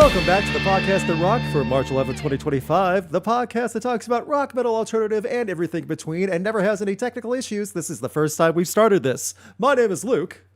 Welcome back to the podcast that rocked for March 11, 2025, the podcast that talks about rock, metal, alternative, and everything between, and never has any technical issues. This is the first time we've started this. My name is Luke.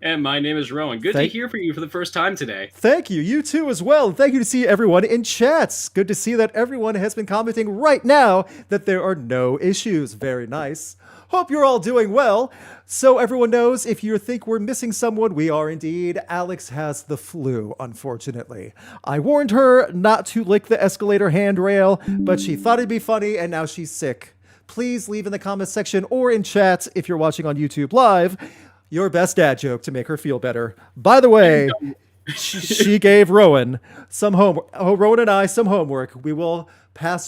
And my name is Rowan. Good to hear from you for the first time today. Thank you. You too as well. And thank you to see everyone in chats. Good to see that everyone has been commenting right now that there are no issues. Very nice. Hope you're all doing well. So everyone knows, if you think we're missing someone, we are indeed. Alex has the flu, unfortunately. I warned her not to lick the escalator handrail, but she thought it'd be funny, and now she's sick. Please leave in the comments section or in chat, if you're watching on YouTube Live, your best dad joke to make her feel better. By the way, she gave Rowan some homework. Rowan and I some homework. We will pass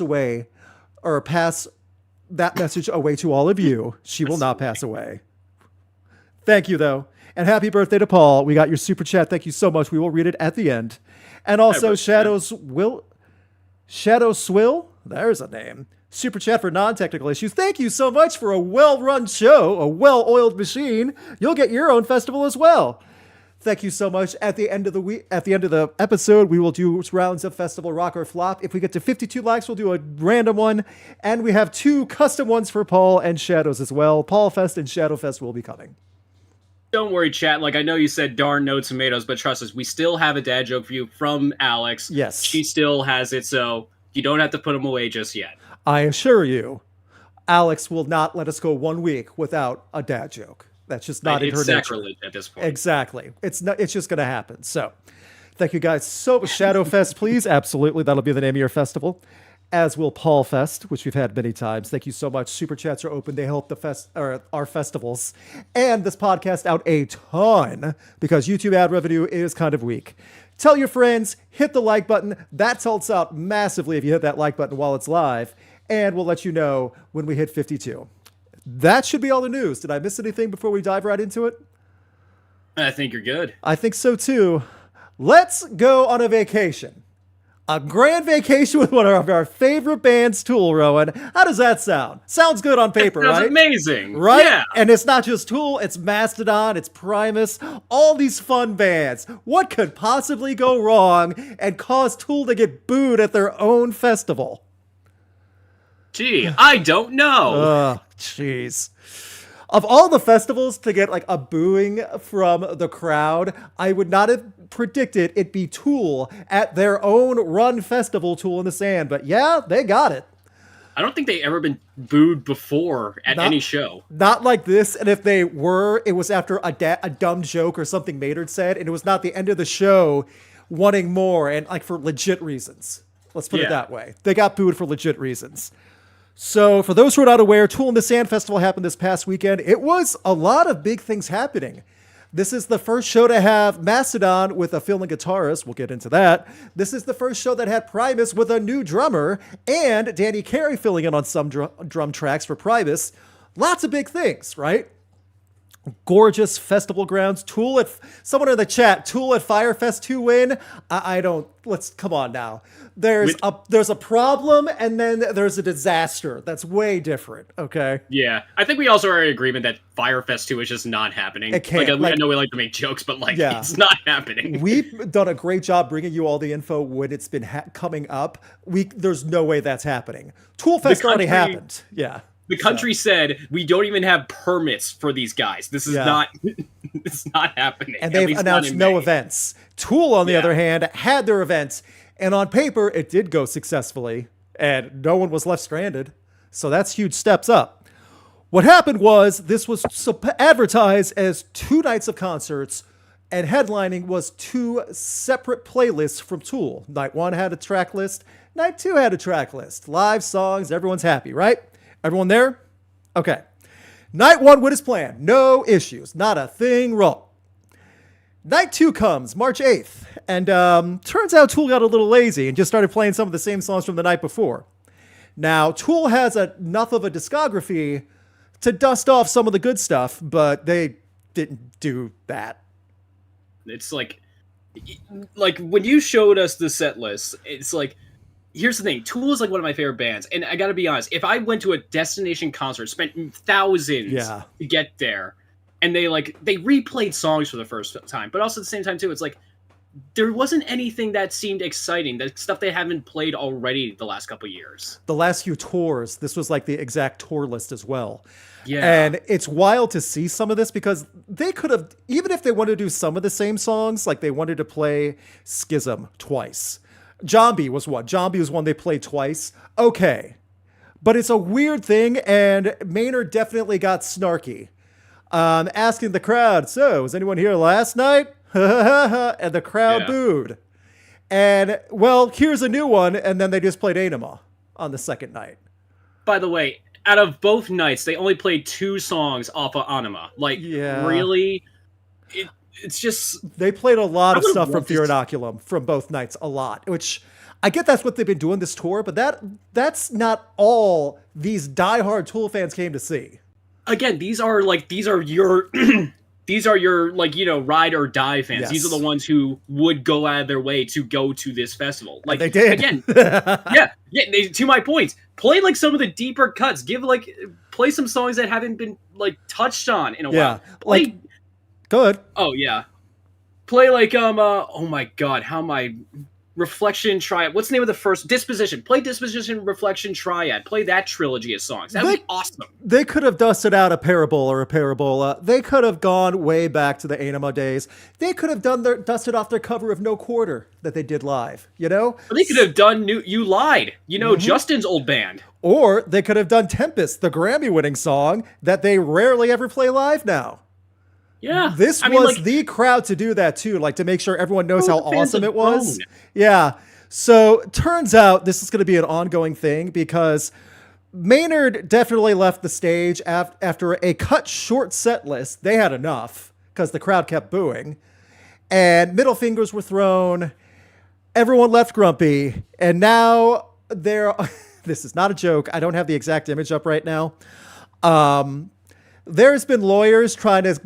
that message away to all of you. She will not pass away. Thank you, though. And happy birthday to Paul. We got your super chat. Thank you so much. We will read it at the end. And also, Shadow Swill, there's a name. Super chat for non-technical issues. Thank you so much for a well-run show, a well-oiled machine. You'll get your own festival as well. Thank you so much. At the end of the episode, we will do rounds of festival rock or flop. If we get to 52 likes, we'll do a random one. And we have 2 custom ones for Paul and Shadows as well. Paul Fest and Shadow Fest will be coming. Don't worry, chat. Like, I know you said darn no tomatoes, but trust us, we still have a dad joke for you from Alex. Yes. She still has it, so you don't have to put them away just yet. I assure you, Alex will not let us go 1 week without a dad joke. That's just not in her nature. It's sacrilege at this point. Exactly. It's just going to happen. So thank you guys so much. Shadow Fest, please. Absolutely. That'll be the name of your festival. As will Paul Fest, which we've had many times. Thank you so much. Super chats are open. They help our festivals and this podcast out a ton because YouTube ad revenue is kind of weak. Tell your friends, hit the like button. That helps out massively if you hit that like button while it's live. And we'll let you know when we hit 52. That should be all the news. Did I miss anything before we dive right into it? I think you're good. I think so too. Let's go on a vacation. A grand vacation with one of our favorite bands, Tool, Rowan. How does that sound? Sounds good on paper, right? That's amazing. Right? Yeah. And it's not just Tool, it's Mastodon, it's Primus, all these fun bands. What could possibly go wrong and cause Tool to get booed at their own festival? Gee, I don't know. Jeez. Of all the festivals to get like a booing from the crowd, I would not have predicted it'd be Tool at their own run festival, Tool in the Sand. But yeah, they got it. I don't think they ever been booed before at any show. Not like this. And if they were, it was after a dumb joke or something Maynard said. And it was not the end of the show wanting more and like for legit reasons. Let's put it that way. They got booed for legit reasons. So for those who are not aware, Tool in the Sand Festival happened this past weekend. It was a lot of big things happening. This is the first show to have Mastodon with a filling guitarist. We'll get into that. This is the first show that had Primus with a new drummer and Danny Carey filling in on some drum tracks for Primus. Lots of big things, right? Gorgeous festival grounds. Tool at someone in the chat. Tool at Firefest 2 win. I don't. Let's come on now. There's a problem and then there's a disaster. That's way different. Okay. Yeah, I think we also are in agreement that Firefest 2 is just not happening. It can't. I know we like to make jokes, but it's not happening. We've done a great job bringing you all the info when it's been coming up. There's no way that's happening. Tool Fest already happened. Yeah. The country said, we don't even have permits for these guys. This is not it's not happening. And they've announced no events. Tool, on the other hand, had their events. And on paper, it did go successfully. And no one was left stranded. So that's huge steps up. What happened was this was advertised as 2 nights of concerts. And headlining was 2 separate playlists from Tool. Night 1 had a track list. Night 2 had a track list. Live songs. Everyone's happy, right? Everyone there? Okay. Night 1 went as planned. No issues. Not a thing wrong. Night 2 comes, March 8th. And turns out Tool got a little lazy and just started playing some of the same songs from the night before. Now, Tool has enough of a discography to dust off some of the good stuff, but they didn't do that. It's like when you showed us the set list, it's like, here's the thing. Tool is like one of my favorite bands. And I gotta be honest, if I went to a destination concert, spent thousands to get there, and they replayed songs for the first time, but also at the same time too, it's like, there wasn't anything that seemed exciting. The stuff they haven't played already the last couple years. The last few tours, this was like the exact tour list as well. Yeah. And it's wild to see some of this because they could have, even if they wanted to do some of the same songs, like they wanted to play Schism twice. Jambi was one. Jambi was one they played twice. Okay. But it's a weird thing, and Maynard definitely got snarky. Asking the crowd, so, was anyone here last night? And the crowd booed. And, well, here's a new one, and then they just played Anima on the second night. By the way, out of both nights, they only played 2 songs off of Anima. Like, really? It's just... They played a lot of stuff from Fear Inoculum from both nights, a lot, which... I get that's what they've been doing this tour, but that's not all these diehard Tool fans came to see. Again, these are your these are your, like, you know, ride or die fans. Yes. These are the ones who would go out of their way to go to this festival. Like, and they did. Again, to my point, play like some of the deeper cuts. Play some songs that haven't been like touched on in a while. Like, go ahead. Oh yeah. Play like oh my god, how am I Reflection Triad. What's the name of the first? Disposition. Play Disposition, Reflection, Triad. Play that trilogy of songs. That would be awesome. They could have dusted out a Parabola or a Parabola. They could have gone way back to the Anima days. They could have dusted off their cover of No Quarter that they did live, you know? Or they could have done You Lied, you know, Justin's old band. Or they could have done Tempest, the Grammy-winning song that they rarely ever play live now. Yeah. This was the crowd to do that too, like to make sure everyone knows how awesome it was. Yeah. So turns out this is going to be an ongoing thing because Maynard definitely left the stage after a cut short set list. They had enough because the crowd kept booing and middle fingers were thrown. Everyone left grumpy. And now this is not a joke. I don't have the exact image up right now. There's been lawyers trying to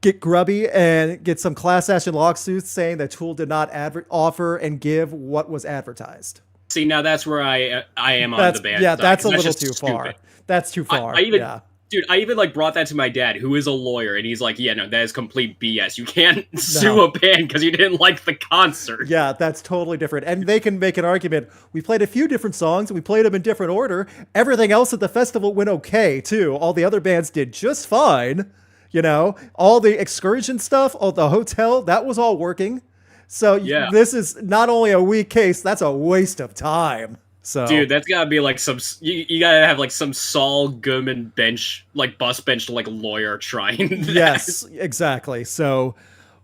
get grubby and get some class action lawsuits saying that Tool did not offer and give what was advertised. See, now that's where I am on the band. Yeah, that's a little too far. That's too far. Dude, I even like brought that to my dad, who is a lawyer, and he's like, yeah, no, that is complete BS. You can't sue a band because you didn't like the concert. Yeah, that's totally different. And they can make an argument. We played a few different songs, and we played them in different order. Everything else at the festival went okay, too. All the other bands did just fine. You know, all the excursion stuff, all the hotel, that was all working. So this is not only a weak case, that's a waste of time. So, dude, that's gotta be like some. You gotta have like some Saul Goodman bench, like bus bench, like lawyer trying. Yes, exactly. So,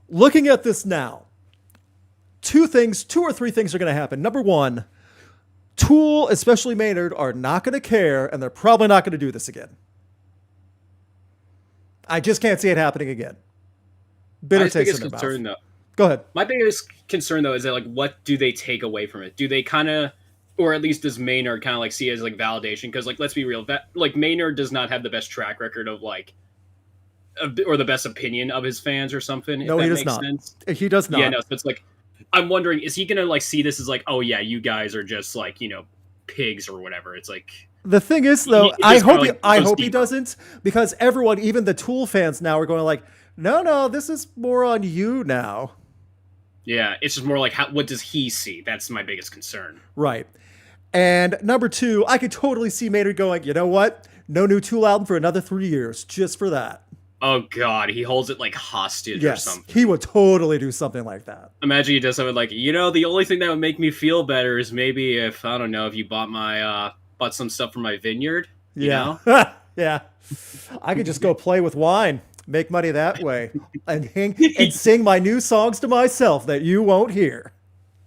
looking at this now, two or three things are going to happen. Number one, Tool, especially Maynard, are not going to care, and they're probably not going to do this again. I just can't see it happening again. Bitter taste in their mouth. Go ahead. My biggest concern, though, is that, like, what do they take away from it? Do they kind of, or at least does Maynard kind of, like, see it as, like, validation? Because, like, let's be real, like, Maynard does not have the best track record of, like, or the best opinion of his fans or something. No, he does not. He does not. Yeah, no, so it's like, I'm wondering, is he going to, like, see this as, like, oh, yeah, you guys are just, like, you know, pigs or whatever? It's like... The thing is, though, I hope he doesn't, because everyone, even the Tool fans now, are going like, no, this is more on you now. Yeah, it's just more like, what does he see? That's my biggest concern. Right. And number two, I could totally see Maynard going, you know what? No new Tool album for another 3 years, just for that. Oh, God, he holds it, like, hostage or something. He would totally do something like that. Imagine he does something like, you know, the only thing that would make me feel better is maybe if, I don't know, if you bought some stuff from my vineyard, you know? Yeah. I could just go play with wine, make money that way, and sing my new songs to myself that you won't hear.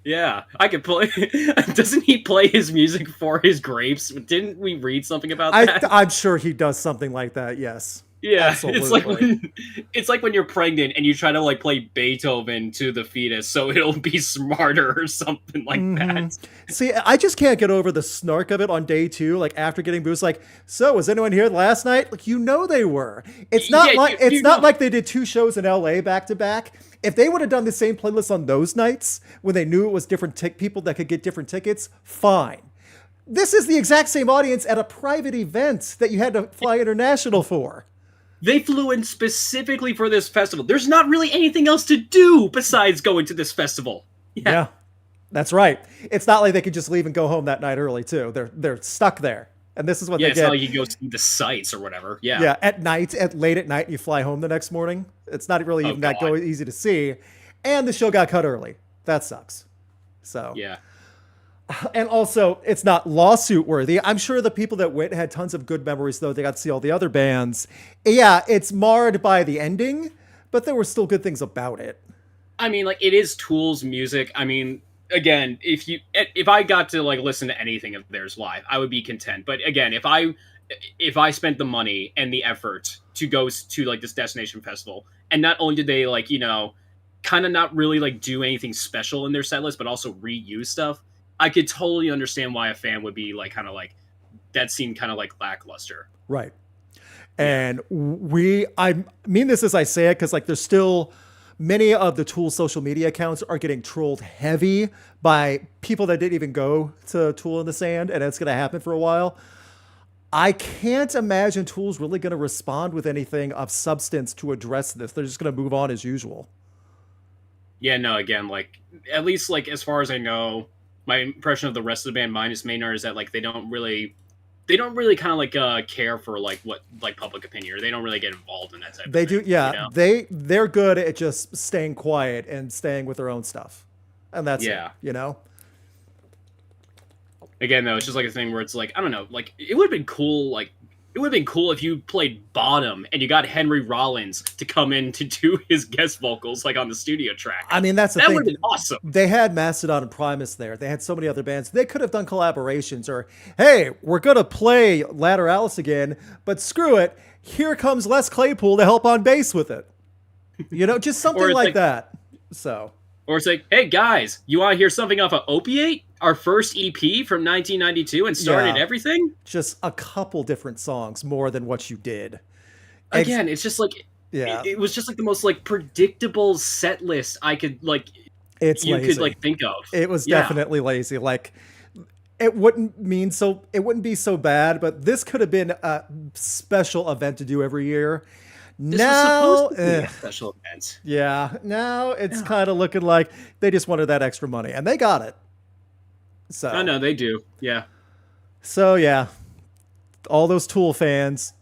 Yeah, I could play. Doesn't he play his music for his grapes? Didn't we read something about that? I'm sure he does something like that, yes. Yeah, absolutely. It's like when you're pregnant and you try to like play Beethoven to the fetus so it'll be smarter or something like that. See, I just can't get over the snark of it on day two. Like after getting boost, like, so was anyone here last night? Like, you know they were. It's not like they did 2 shows in LA back to back. If they would have done the same playlist on those nights when they knew it was different people that could get different tickets, fine. This is the exact same audience at a private event that you had to fly international for. They flew in specifically for this festival. There's not really anything else to do besides going to this festival. Yeah, that's right. It's not like they could just leave and go home that night early too. They're stuck there, and this is what they it's get. not like you go see the sights or whatever. Yeah, Yeah, at night, late at night, you fly home the next morning. It's not really even that easy to see, and the show got cut early. That sucks. So yeah. And also, it's not lawsuit worthy. I'm sure the people that went had tons of good memories, though. They got to see all the other bands. Yeah, it's marred by the ending, but there were still good things about it. I mean, like, it is Tool's music. I mean, again, if I got to like listen to anything of theirs live, I would be content. But again, if I spent the money and the effort to go to like this destination festival, and not only did they like, you know, kind of not really like do anything special in their set list, but also reuse stuff, I could totally understand why a fan would be like, kind of like, that seemed kind of like lackluster. Right. And I mean this as I say it, because like there's still many of the Tool social media accounts are getting trolled heavy by people that didn't even go to Tool in the Sand, and it's going to happen for a while. I can't imagine Tool's really going to respond with anything of substance to address this. They're just going to move on as usual. Yeah, no, again, like, at least like as far as I know, my impression of the rest of the band minus Maynard is that like they don't really kind of like care for like what like public opinion, or they don't really get involved in that type of thing. Yeah, you know? they're good at just staying quiet and staying with their own stuff, and that's it, you know. Again, though, it's just like a thing where it's like, I don't know, like it would have been cool, like it would have been cool if you played Bottom and you got Henry Rollins to come in to do his guest vocals like on the studio track. I mean, that's the thing. That would have been awesome. They had Mastodon and Primus there. They had so many other bands. They could have done collaborations, or, hey, we're going to play Lateralis again, but screw it. Here comes Les Claypool to help on bass with it. You know, just something like that. So. Or it's like, hey, guys, you want to hear something off of Opiate? Our first EP from 1992 and started everything? Just a couple different songs more than what you did. Again, it's just like, it was just like the most like predictable set list I could like, lazy. Could like think of. It was definitely lazy. Like, it wouldn't be so bad, but this could have been a special event to do every year. This was supposed to be a special event. Yeah, now it's kind of looking like they just wanted that extra money, and they got it. So I know they do. Yeah. So yeah, all those Tool fans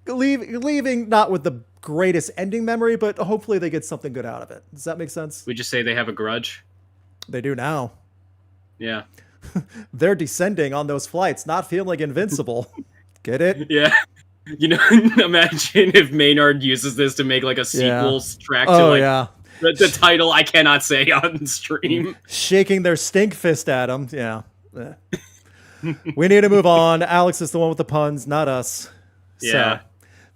leaving not with the greatest ending memory, but hopefully they get something good out of it. Does that make sense? We just say they have a grudge. They do now. Yeah. They're descending on those flights, not feeling invincible. Get it? Yeah. You know, imagine if Maynard uses this to make like a sequel track to like the title I cannot say on stream. Shaking their stink fist at him. Yeah. We need to move on. Alex is the one with the puns, not us. Yeah. So,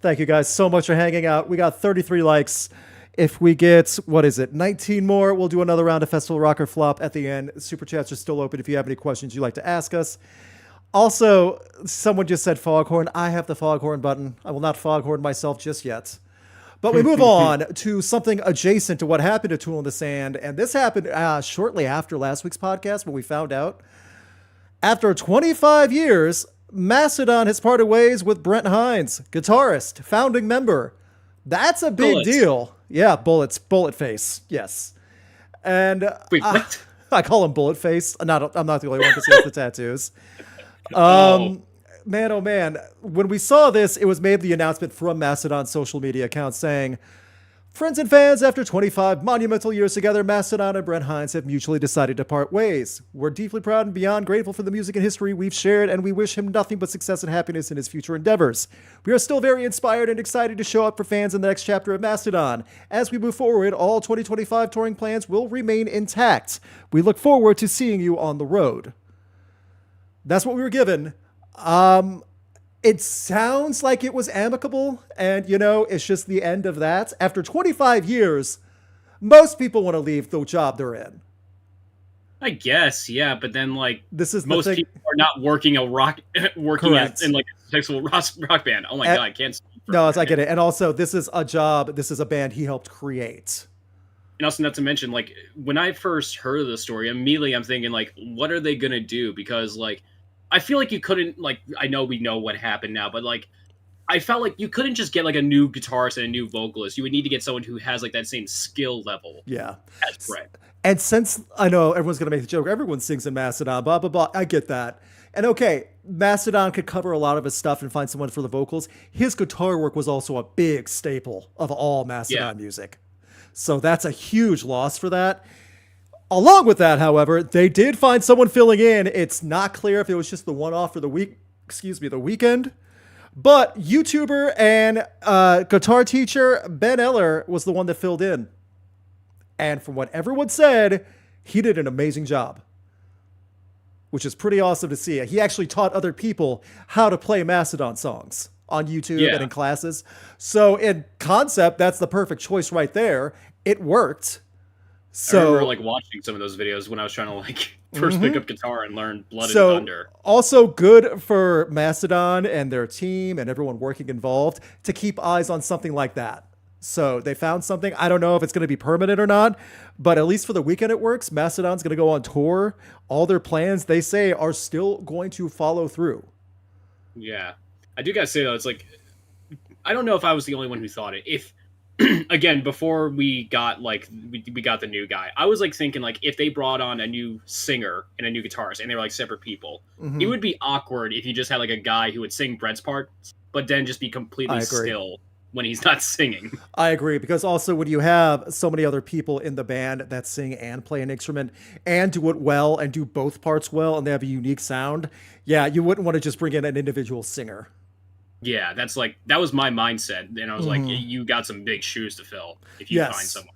thank you guys so much for hanging out. We got 33 likes. If we get, 19 more, we'll do another round of Festival Rock or Flop at the end. Super chats are still open if you have any questions you'd like to ask us. Also, someone just said foghorn. I have the foghorn button. I will not foghorn myself just yet. But we move on to something adjacent to what happened to Tool in the Sand. And this happened shortly after last week's podcast, when we found out, after 25 years, Mastodon has parted ways with Brent Hinds, guitarist, founding member. That's a big deal. Yeah, bullet face. Yes. And wait, what? I call him Bullet Face. I'm not the only one because he has the tattoos. Man, oh man. When we saw this, it was made the announcement from Mastodon's social media account saying, friends and fans, after 25 monumental years together, Mastodon and Brent Hinds have mutually decided to part ways. We're deeply proud and beyond grateful for the music and history we've shared, and we wish him nothing but success and happiness in his future endeavors. We are still very inspired and excited to show up for fans in the next chapter of Mastodon. As we move forward, all 2025 touring plans will remain intact. We look forward to seeing you on the road. That's what we were given. It sounds like it was amicable, and, you know, it's just the end of that. After 25 years, most people want to leave the job they're in. I guess, yeah, but then, like, this is most people are not working in like a sexual rock band. Oh my God, I can't speak for I get it. And also, this is a job, this is a band he helped create. And also, not to mention, like, when I first heard of the story, immediately I'm thinking, like, what are they going to do? Because, like, I feel like you couldn't, like, I know we know what happened now, but, like, I felt like you couldn't just get like a new guitarist and a new vocalist. You would need to get someone who has like that same skill level. Yeah. As Brent. And since I know everyone's going to make the joke, everyone sings in Mastodon, blah, blah, blah. I get that. And okay, Mastodon could cover a lot of his stuff and find someone for the vocals. His guitar work was also a big staple of all Mastodon music. So that's a huge loss for that. Along with that, however, they did find someone filling in. It's not clear if it was just the one-off for the weekend. But YouTuber and guitar teacher Ben Eller was the one that filled in. And from what everyone said, he did an amazing job, which is pretty awesome to see. He actually taught other people how to play Mastodon songs on YouTube and in classes. So in concept, that's the perfect choice right there. It worked. So I remember like watching some of those videos when I was trying to like first pick up guitar and learn Blood and Thunder. Also good for Mastodon and their team and everyone working involved to keep eyes on something like that. So they found something. I don't know if it's going to be permanent or not, but at least for the weekend it works. Mastodon's going to go on tour. All their plans, they say, are still going to follow through. Yeah. I do gotta say though, it's like, I don't know if I was the only one who thought it. If again, before we got like we got the new guy, I was like thinking like if they brought on a new singer and a new guitarist and they were like separate people, it would be awkward if you just had like a guy who would sing Brent's part, but then just be completely still when he's not singing. I agree, because also when you have so many other people in the band that sing and play an instrument and do it well and do both parts well and they have a unique sound, yeah, you wouldn't want to just bring in an individual singer. Yeah, that was my mindset. And I was like, you got some big shoes to fill if you find someone.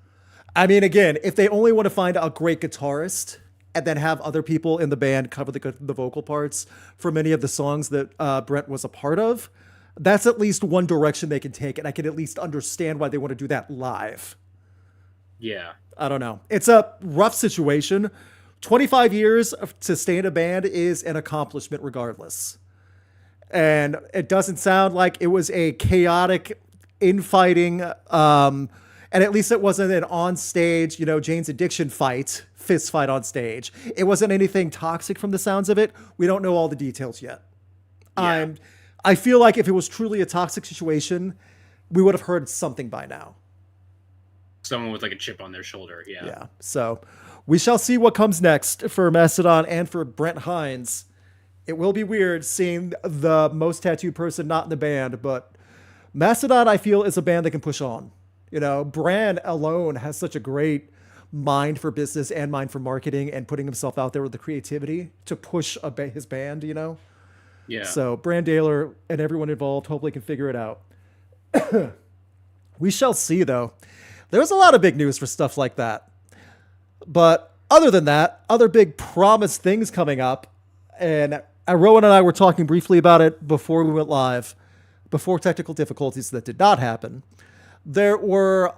I mean, again, if they only want to find a great guitarist and then have other people in the band cover the vocal parts for many of the songs that Brent was a part of, that's at least one direction they can take. And I can at least understand why they want to do that live. Yeah. I don't know. It's a rough situation. 25 years to stay in a band is an accomplishment regardless. And it doesn't sound like it was a chaotic infighting. And at least it wasn't an on stage, Jane's Addiction fist fight on stage. It wasn't anything toxic from the sounds of it. We don't know all the details yet. Yeah. I feel like if it was truly a toxic situation, we would have heard something by now. Someone with like a chip on their shoulder. Yeah. Yeah. So we shall see what comes next for Mastodon and for Brent Hinds. It will be weird seeing the most tattooed person not in the band, but Mastodon, I feel, is a band that can push on. Brand alone has such a great mind for business and mind for marketing and putting himself out there with the creativity to push his band, Yeah. So Brand Daler and everyone involved hopefully can figure it out. We shall see, though. There's a lot of big news for stuff like that. But other than that, other big promised things coming up, and Rowan and I were talking briefly about it before we went live, before technical difficulties that did not happen. There were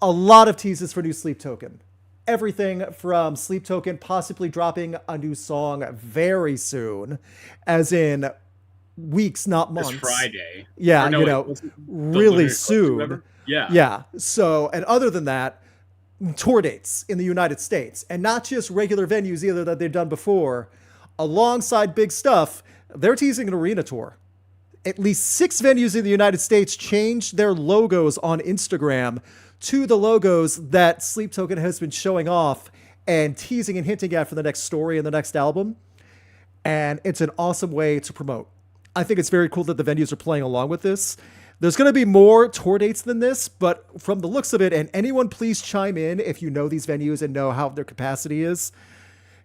a lot of teases for new Sleep Token. Everything from Sleep Token possibly dropping a new song very soon, as in weeks, not months. This Friday. Yeah, really soon. Yeah. Yeah. So, and other than that, tour dates in the United States, and not just regular venues either that they've done before. Alongside big stuff, they're teasing an arena tour. At least 6 venues in the United States changed their logos on Instagram to the logos that Sleep Token has been showing off and teasing and hinting at for the next story and the next album. And it's an awesome way to promote. I think it's very cool that the venues are playing along with this. There's going to be more tour dates than this, but from the looks of it, and anyone please chime in if you know these venues and know how their capacity is.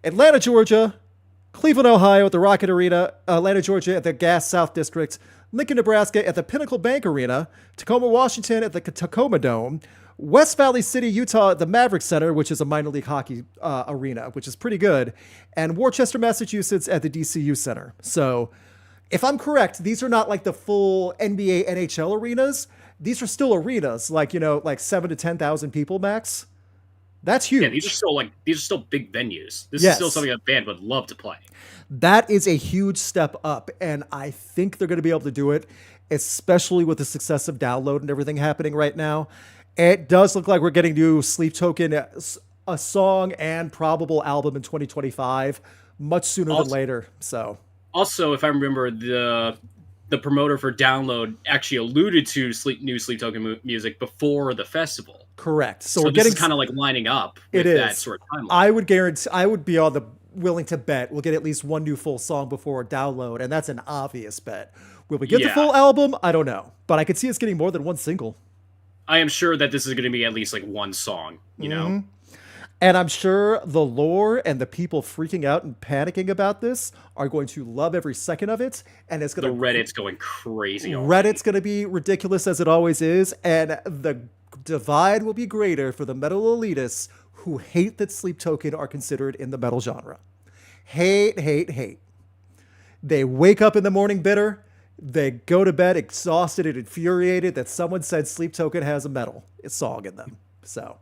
Atlanta, Georgia, Cleveland, Ohio at the Rocket Arena, Atlanta, Georgia at the Gas South District, Lincoln, Nebraska at the Pinnacle Bank Arena, Tacoma, Washington at the Tacoma Dome, West Valley City, Utah at the Maverick Center, which is a minor league hockey arena, which is pretty good, and Worcester, Massachusetts at the DCU Center. So if I'm correct, these are not like the full NBA, NHL arenas. These are still arenas, like 7 to 10,000 people max. That's huge. Yeah, these are still big venues. This is still something a band would love to play. That is a huge step up, and I think they're going to be able to do it, especially with the success of download and everything happening right now. It does look like we're getting new Sleep Token, a song and probable album in 2025, much sooner than later. So, also, if I remember, the the promoter for Download actually alluded to new Sleep Token music before the festival. Correct. So So we're this getting is kind of like lining up with that sort of timeline. I would guarantee, I would be willing to bet we'll get at least one new full song before a Download, and that's an obvious bet. Will we get the full album? I don't know, but I could see us getting more than one single. I am sure that this is going to be at least like one song, you know? And I'm sure the lore and the people freaking out and panicking about this are going to love every second of it. And it's going The Reddit's going crazy. Reddit's going to be ridiculous as it always is. And the divide will be greater for the metal elitists who hate that Sleep Token are considered in the metal genre. Hate, hate, hate. They wake up in the morning bitter. They go to bed exhausted and infuriated that someone said Sleep Token has a metal song in them. So...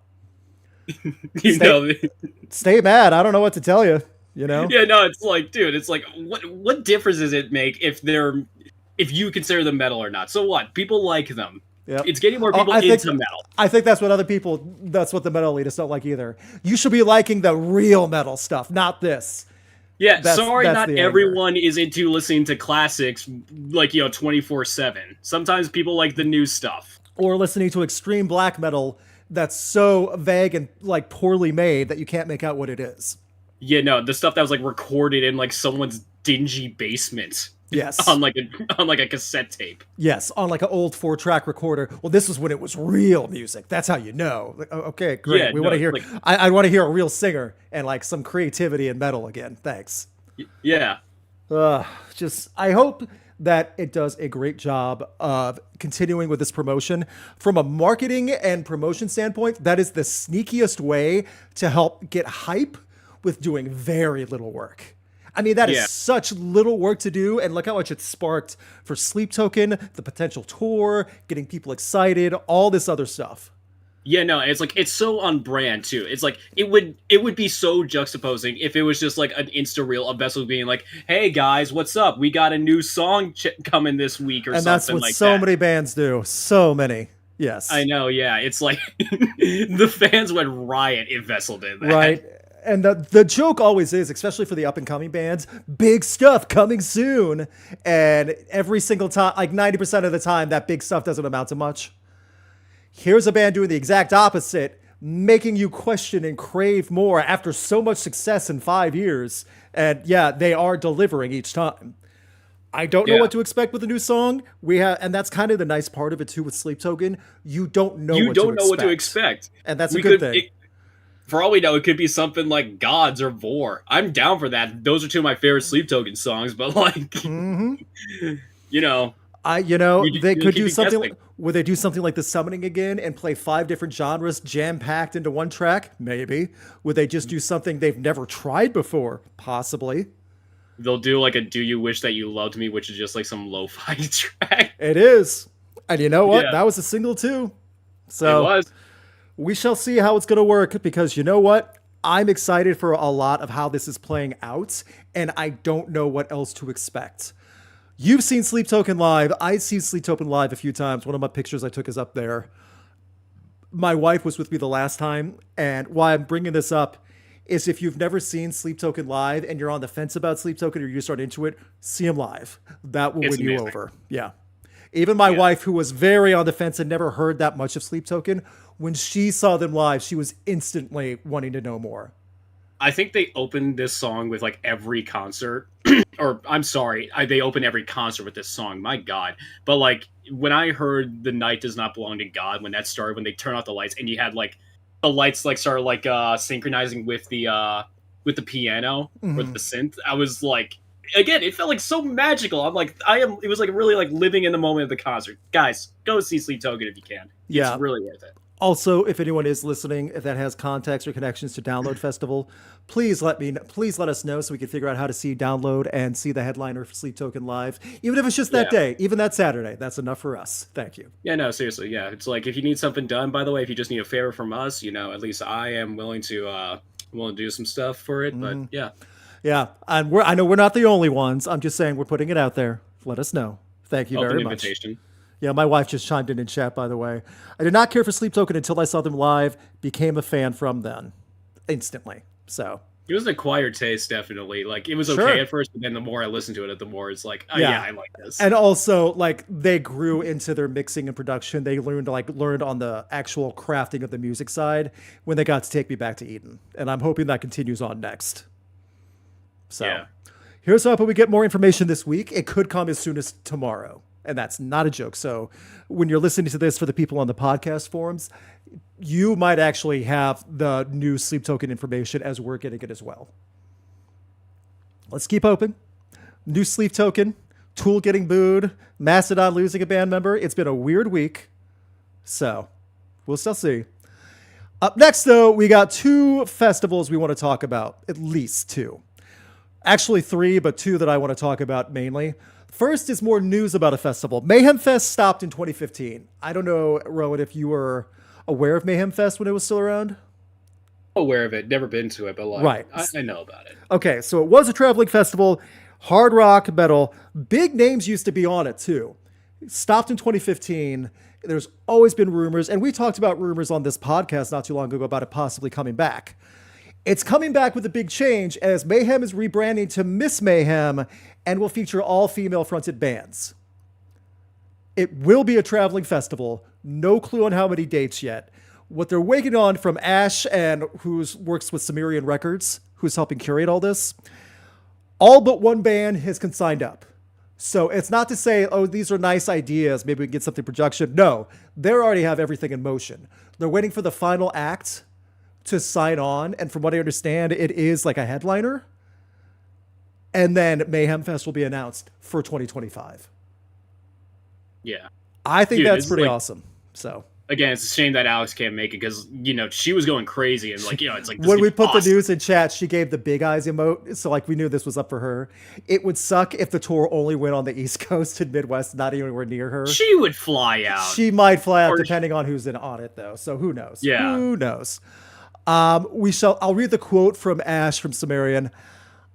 stay mad. I don't know what to tell you. You know? Yeah, no, it's like, dude, it's like, what difference does it make if you consider them metal or not? So what? People like them. Yep. It's getting more people into metal. I think that's what that's what the metal elitists don't like either. You should be liking the real metal stuff, not this. Yeah, sorry, not everyone is into listening to classics like, 24/7. Sometimes people like the new stuff. Or listening to extreme black metal that's so vague and like poorly made that you can't make out what it is. Yeah, no, the stuff that was like recorded in like someone's dingy basement. Yes. on like a cassette tape. Yes, on like an old 4-track recorder. Well, this is when it was real music. That's how you know. Like, okay, great. Yeah, want to hear. Like, I want to hear a real singer and like some creativity in metal again. Thanks. Yeah. I hope that it does a great job of continuing with this promotion. From a marketing and promotion standpoint, that is the sneakiest way to help get hype with doing very little work. I mean, that is such little work to do, and look how much it sparked for Sleep Token, the potential tour, getting people excited, all this other stuff. Yeah, no, it's like, it's so on brand too. It's like, it would be so juxtaposing if it was just like an Insta reel of Vessel being like, "Hey guys, what's up? We got a new song coming this week," or something like that. And that's what so many bands do. So many. Yes. I know, yeah. It's like, the fans went riot if Vessel did that. Right. And the joke always is, especially for the up-and-coming bands, big stuff coming soon. And every single time, like 90% of the time, that big stuff doesn't amount to much. Here's a band doing the exact opposite, making you question and crave more after so much success in 5 years. And yeah, they are delivering each time. I don't know what to expect with a new song. And that's kind of the nice part of it too with Sleep Token. You don't know what to expect. And that's a good thing. For all we know, it could be something like Gods or Vor. I'm down for that. Those are two of my favorite Sleep Token songs, but like, they could do something. Would they do something like the Summoning again and play 5 different genres jam-packed into one track? Maybe. Would they just do something they've never tried before? Possibly. They'll do like a Do You Wish That You Loved Me, which is just like some lo-fi track. It is. And you know what? Yeah. That was a single too. So it was. We shall see how it's going to work, because you know what? I'm excited for a lot of how this is playing out, and I don't know what else to expect. You've seen Sleep Token live. I've seen Sleep Token live a few times. One of my pictures I took is up there. My wife was with me the last time, and why I'm bringing this up is if you've never seen Sleep Token live and you're on the fence about Sleep Token or you start into it, see them live. That will win you over. Yeah. Even my wife, who was very on the fence and never heard that much of Sleep Token, when she saw them live, she was instantly wanting to know more. I think they opened this song with like every concert. Or I'm sorry, they open every concert with this song. My God. But like when I heard The Night Does Not Belong to God, when that started, when they turned off the lights and you had like the lights like started like synchronizing with the piano or the synth, I was like, again, it felt like so magical. I'm like, it was like really like living in the moment of the concert. Guys, go see Sleep Token if you can. It's really worth it. Also, if anyone is listening that has contacts or connections to Download Festival, please let us know so we can figure out how to see Download and see the headliner for Sleep Token live. Even if it's just that day, even that Saturday, that's enough for us. Thank you. Yeah, no, seriously, yeah. It's like if you need something done, by the way, if you just need a favor from us, at least I am willing to do some stuff for it. But yeah. Yeah, and I know we're not the only ones. I'm just saying we're putting it out there. Let us know. Thank you very much. Invitation. Yeah, my wife just chimed in chat, by the way. I did not care for Sleep Token until I saw them live. Became a fan from then. Instantly. So, It was an acquired taste, definitely. Like, it was Sure. okay at first, but then the more I listened to it, the more it's like, oh, yeah, I like this. And also, like, they grew into their mixing and production. They learned on the actual crafting of the music side when they got to Take Me Back to Eden. And I'm hoping that continues on next. So Yeah. here's hoping we get more information this week. It could come as soon as tomorrow. And that's not a joke. So when you're listening to this for the people on the podcast forums, you might actually have the new Sleep Token information as we're getting it as well. Let's keep hoping. New Sleep Token, Tool getting booed, Mastodon losing a band member. It's been a weird week. So we'll still see. Up next, though, we got 2 festivals we want to talk about. At least 2. Actually 3, but 2 that I want to talk about mainly. First is more news about a festival. Mayhem Fest stopped in 2015. I don't know, Rowan, if you were aware of Mayhem Fest when it was still around? Aware of it, never been to it, but like, Right. I know about it. Okay, so it was a traveling festival, hard rock, metal. Big names used to be on it too. It stopped in 2015. There's always been rumors, and we talked about rumors on this podcast not too long ago about it possibly coming back. It's coming back with a big change as Mayhem is rebranding to Miss Mayhem and will feature all female fronted bands. It will be a traveling festival. No clue on how many dates yet. What they're waiting on from Ash, and who works with Sumerian Records, who's helping curate all this, all but one band has signed up. So it's not to say, oh, these are nice ideas, maybe we can get something production. No, they already have everything in motion. They're waiting for the final act to sign on, and from what I understand, it is like a headliner. And then Mayhem Fest will be announced for 2025. Yeah. I think Dude, that's pretty like, awesome. So again, it's a shame that Alex can't make it because, you know, she was going crazy and, like, you know, it's like this when we is put awesome. the news in chat, she gave the big eyes emote. So like we knew this was up for her. It would suck if the tour only went on the East Coast and Midwest, not anywhere near her. She would fly out. She might fly out Or- depending on who's in on it though. So who knows? Yeah. Who knows? I'll read the quote from Ash from Sumerian.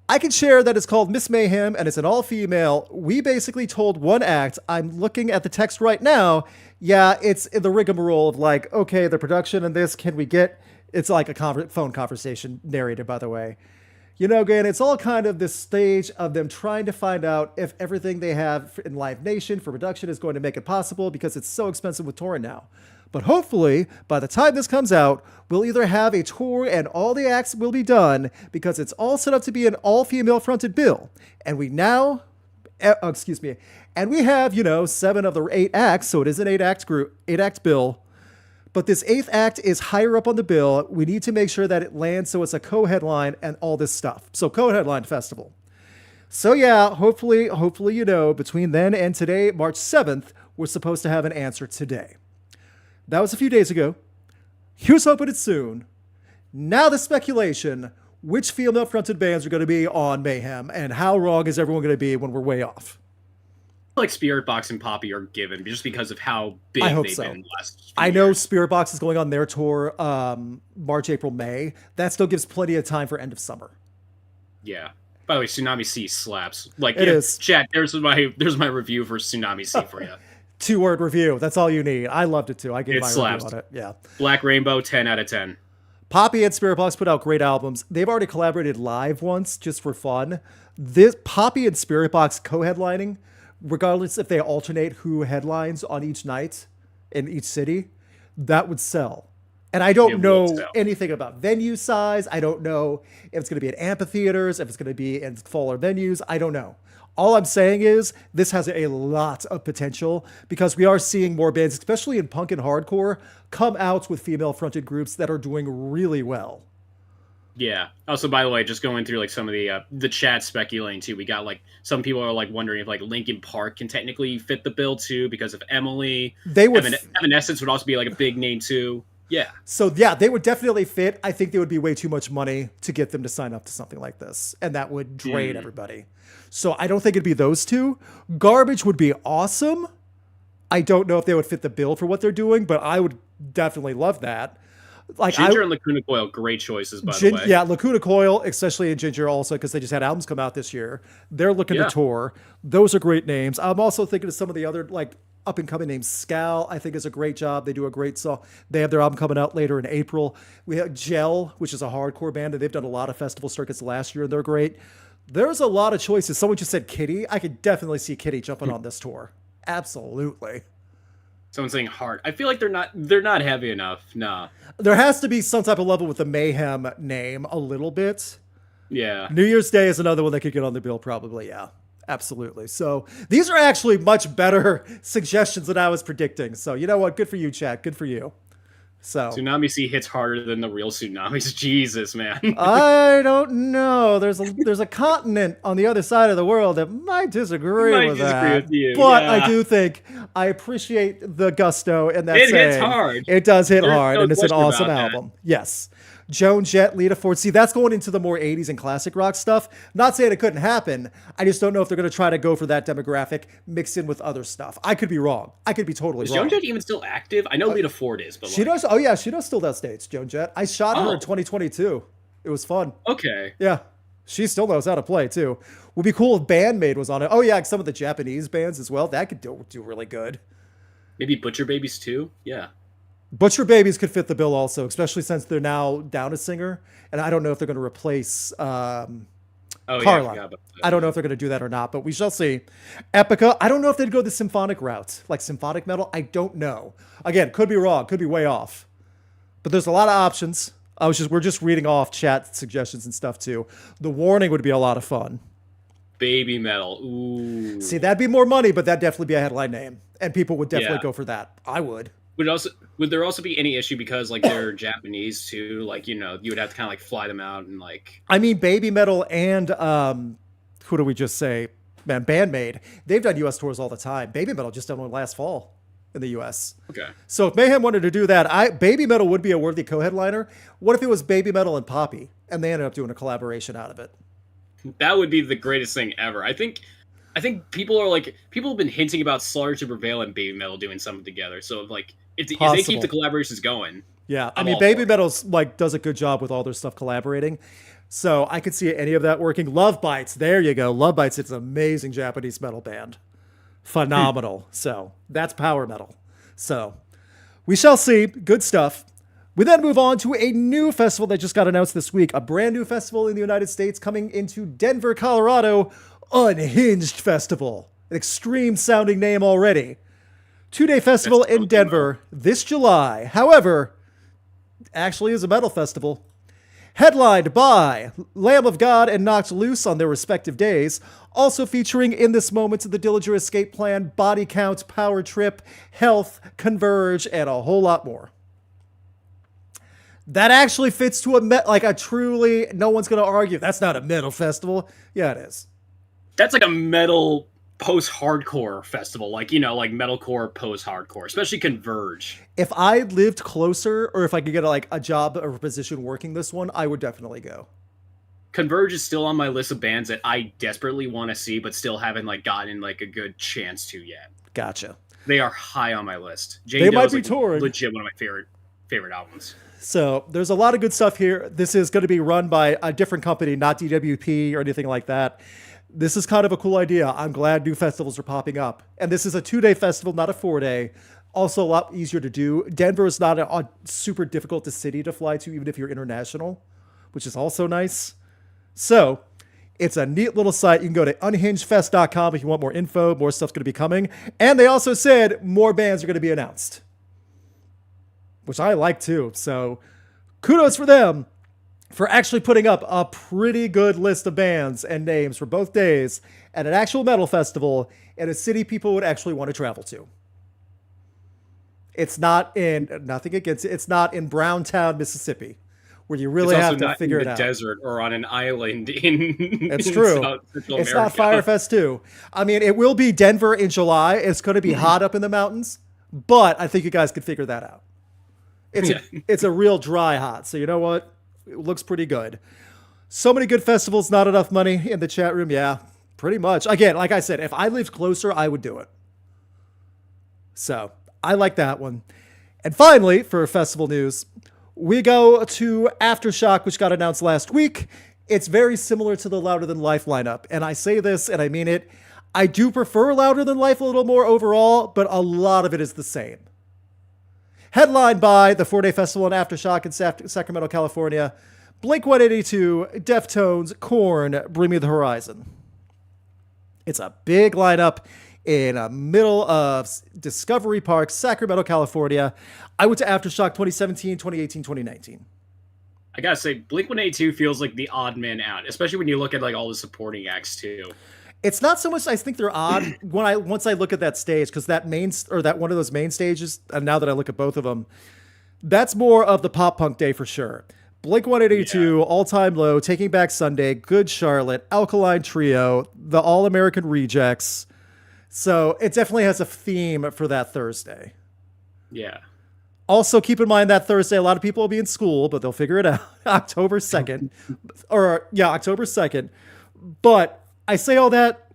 I can share that it's called Miss Mayhem and it's an all-female. We basically told one act, I'm looking at the text right now. Yeah, it's in the rigmarole of like, okay, the production and this, can we get, it's like a phone conversation narrated, by the way. You know, again, it's all kind of this stage of them trying to find out if everything they have in Live Nation for production is going to make it possible because it's so expensive with touring now. But hopefully, by the time this comes out, we'll either have a tour and all the acts will be done because it's all set up to be an all-female fronted bill. And we now, and we have, 7 of the 8 acts, so it is an 8-act bill. But this 8th act is higher up on the bill. We need to make sure that it lands so it's a co-headline and all this stuff. So co-headline festival. So yeah, hopefully, between then and today, March 7th, we're supposed to have an answer today. That was a few days ago. Here's hoping it's soon. Now the speculation, which female-fronted bands are going to be on Mayhem, and how wrong is everyone going to be when we're way off? Like Spirit Box and Poppy are given just because of how big I hope they've so. been in the last few I know years. Spirit Box is going on their tour March, April, May. That still gives plenty of time for end of summer. Yeah. By the way, Tsunami C slaps. Like, It is. Chat, there's my review for Tsunami C for you. 2-word review. That's all you need. I loved it too. I gave It my slaps. review on it. Yeah. Black Rainbow, 10 out of 10. Poppy and Spirit Box put out great albums. They've already collaborated live once just for fun. This Poppy and Spirit Box co-headlining, regardless if they alternate who headlines on each night in each city, that would sell. And I don't know anything about venue size. I don't know if it's going to be at amphitheaters, if it's going to be in smaller venues. I don't know. All I'm saying is this has a lot of potential because we are seeing more bands, especially in punk and hardcore, come out with female-fronted groups that are doing really well. Yeah. Also, by the way, just going through like some of the chat speculating too, we got like some people are like wondering if like Linkin Park can technically fit the bill too because of Emily. They would. Evanescence would also be like a big name too. Yeah. So yeah, they would definitely fit. I think they would be way too much money to get them to sign up to something like this, and that would drain everybody. So I don't think it'd be those two. Garbage would be awesome. I don't know if they would fit the bill for what they're doing, but I would definitely love that. Like Ginger and Lacuna Coil, great choices, by the way. Yeah, Lacuna Coil, especially in Ginger also, because they just had albums come out this year. They're looking to tour. Those are great names. I'm also thinking of some of the other, like, up and coming named Scal, I think is a great job. They do a great song. They have their album coming out later in April. We have Gel, which is a hardcore band, and they've done a lot of festival circuits last year, and they're great. There's a lot of choices. Someone just said Kitty. I could definitely see Kitty jumping on this tour. Absolutely. Someone saying Heart. I feel like they're not heavy enough. Nah. There has to be some type of level with the Mayhem name a little bit. Yeah. New Year's Day is another one that could get on the bill, probably. Yeah, absolutely. So these are actually much better suggestions than I was predicting. So you know what? Good for you, chat. Good for you. So Tsunami Sea hits harder than the real tsunamis. Jesus, man. I don't know. There's a continent on the other side of the world that might disagree with that. With you. But yeah. I do think I appreciate the gusto in that. It hits hard. It does hit There's hard, no and it's an question awesome about that. album. Yes. Joan Jett, Lita Ford. See, that's going into the more 80s and classic rock stuff. Not saying it couldn't happen. I just don't know if they're going to try to go for that demographic mixed in with other stuff. I could be wrong. I could be totally Is wrong. Joan Jett even still active? I know Lita Ford is, but She does. Oh, yeah. She does still does dates, Joan Jett. I shot her in 2022. It was fun. Okay. Yeah. She still knows how to play, too. Would be cool if Bandmaid was on it. Oh, yeah. Some of the Japanese bands as well. That could do really good. Maybe Butcher Babies too? Yeah. Butcher Babies could fit the bill also, especially since they're now down a singer. And I don't know if they're going to replace Carla. I don't know if they're going to do that or not, but we shall see. Epica, I don't know if they'd go the symphonic route, like symphonic metal. I don't know. Again, could be wrong, could be way off. But there's a lot of options. We're just reading off chat suggestions and stuff too. The Warning would be a lot of fun. Baby metal. Ooh. See, that'd be more money, but that'd definitely be a headline name. And people would definitely go for that. I would. Would there also be any issue because like they're Japanese too? Like, you would have to kind of like fly them out and like. I mean, Baby Metal and who do we just say? Man, Bandmaid. They've done U.S. tours all the time. Baby Metal just done one last fall in the U.S. Okay. So if Mayhem wanted to do that, Baby Metal would be a worthy co-headliner. What if it was Baby Metal and Poppy, and they ended up doing a collaboration out of it? That would be the greatest thing ever. I think people have been hinting about Slaughter to Prevail and Baby Metal doing something together. So like if they keep the collaborations going. Yeah, I mean, Baby Metal's does a good job with all their stuff collaborating. So I could see any of that working. Love Bites, there you go. Love Bites, it's an amazing Japanese metal band. Phenomenal. So that's power metal. So we shall see. Good stuff. We then move on to a new festival that just got announced this week. A brand new festival in the United States coming into Denver, Colorado. Unhinged Festival. An extreme sounding name already. 2-day festival in Denver this July. However, actually is a metal festival. Headlined by Lamb of God and Knocked Loose on their respective days. Also featuring in this moment the Dillinger Escape Plan, Body Count, Power Trip, Health, Converge, and a whole lot more. That actually fits to a truly, no one's going to argue, that's not a metal festival. Yeah, it is. That's like a metal post-hardcore festival, like metalcore post-hardcore, especially Converge. If I lived closer, or if I could get a job or a position working this one, I would definitely go. Converge is still on my list of bands that I desperately want to see, but still haven't gotten a good chance to yet. Gotcha. They are high on my list. They might be touring. Legit one of my favorite albums. So there's a lot of good stuff here. This is going to be run by a different company, not DWP or anything like that. This is kind of a cool idea. I'm glad new festivals are popping up. And this is a 2-day festival, not a 4-day. Also a lot easier to do. Denver is not a super difficult city to fly to, even if you're international, which is also nice. So it's a neat little site. You can go to unhingedfest.com if you want more info. More stuff's going to be coming. And they also said more bands are going to be announced, which I like too. So kudos for them for actually putting up a pretty good list of bands and names for both days at an actual metal festival in a city people would actually want to travel to. It's not in, nothing against it, it's not in Browntown, Mississippi, where you really have to figure it out. It's not in the desert or on an island in It's true. It's not Firefest too. I mean, it will be Denver in July. It's going to be hot up in the mountains, but I think you guys could figure that out. It's a real dry hot. So you know what? It looks pretty good. So many good festivals, not enough money in the chat room. Yeah, pretty much. Again, like I said, if I lived closer, I would do it. So I like that one. And finally, for festival news, we go to Aftershock, which got announced last week. It's very similar to the Louder Than Life lineup. And I say this, and I mean it. I do prefer Louder Than Life a little more overall, but a lot of it is the same. Headlined by the 4-day festival in Aftershock in Sacramento, California, Blink-182, Deftones, Korn, Bring Me the Horizon. It's a big lineup in the middle of Discovery Park, Sacramento, California. I went to Aftershock 2017, 2018, 2019. I gotta say, Blink-182 feels like the odd man out, especially when you look at like all the supporting acts too. It's not so much I think they're odd once I look at that stage, because that one of those main stages, and now that I look at both of them, that's more of the pop punk day for sure. Blink-182, All Time Low, Taking Back Sunday, Good Charlotte, Alkaline Trio, the All American Rejects. So it definitely has a theme for that Thursday. Yeah. Also, keep in mind that Thursday, a lot of people will be in school, but they'll figure it out. October 2nd. October 2nd. But I say all that,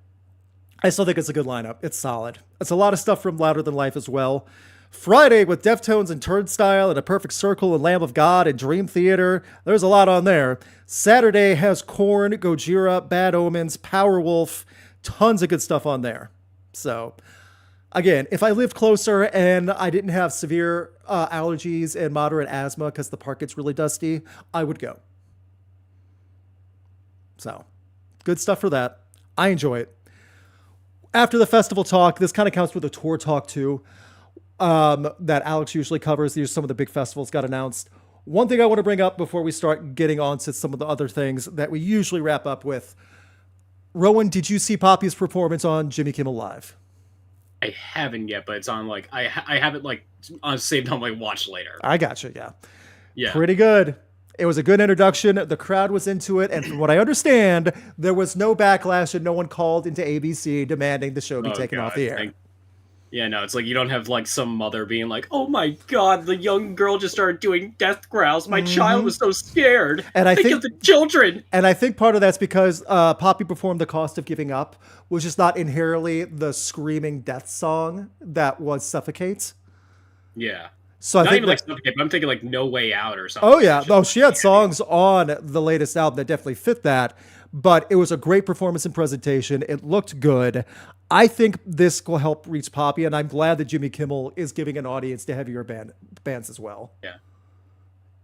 I still think it's a good lineup. It's solid. It's a lot of stuff from Louder Than Life as well. Friday with Deftones and Turnstile and A Perfect Circle and Lamb of God and Dream Theater. There's a lot on there. Saturday has Korn, Gojira, Bad Omens, Powerwolf. Tons of good stuff on there. So, again, if I lived closer and I didn't have severe allergies and moderate asthma because the park gets really dusty, I would go. So, good stuff for that. I enjoy it. After the festival talk, this kind of counts with a tour talk too, that Alex usually covers. These are some of the big festivals got announced. One thing I want to bring up before we start getting on to some of the other things that we usually wrap up with. Rowan, did you see Poppy's performance on Jimmy Kimmel Live? I haven't yet, but it's on like I have it like saved on my watch later. I gotcha, yeah. Yeah. Pretty good. It was a good introduction. The crowd was into it, and from what I understand, there was no backlash and no one called into ABC demanding the show be taken off the air. Yeah, no, it's like you don't have like some mother being like, "Oh my god, the young girl just started doing death growls. My child was so scared." And I think of the children. And I think part of that's because Poppy performed "The Cost of Giving Up," which is not inherently the screaming death song that was "Suffocate." Yeah. So I not think even like Suffocate, but I'm thinking like "No Way Out" or something. Oh yeah, she had songs on the latest album that definitely fit that. But it was a great performance and presentation. It looked good. I think this will help reach Poppy, and I'm glad that Jimmy Kimmel is giving an audience to heavier bands as well. Yeah.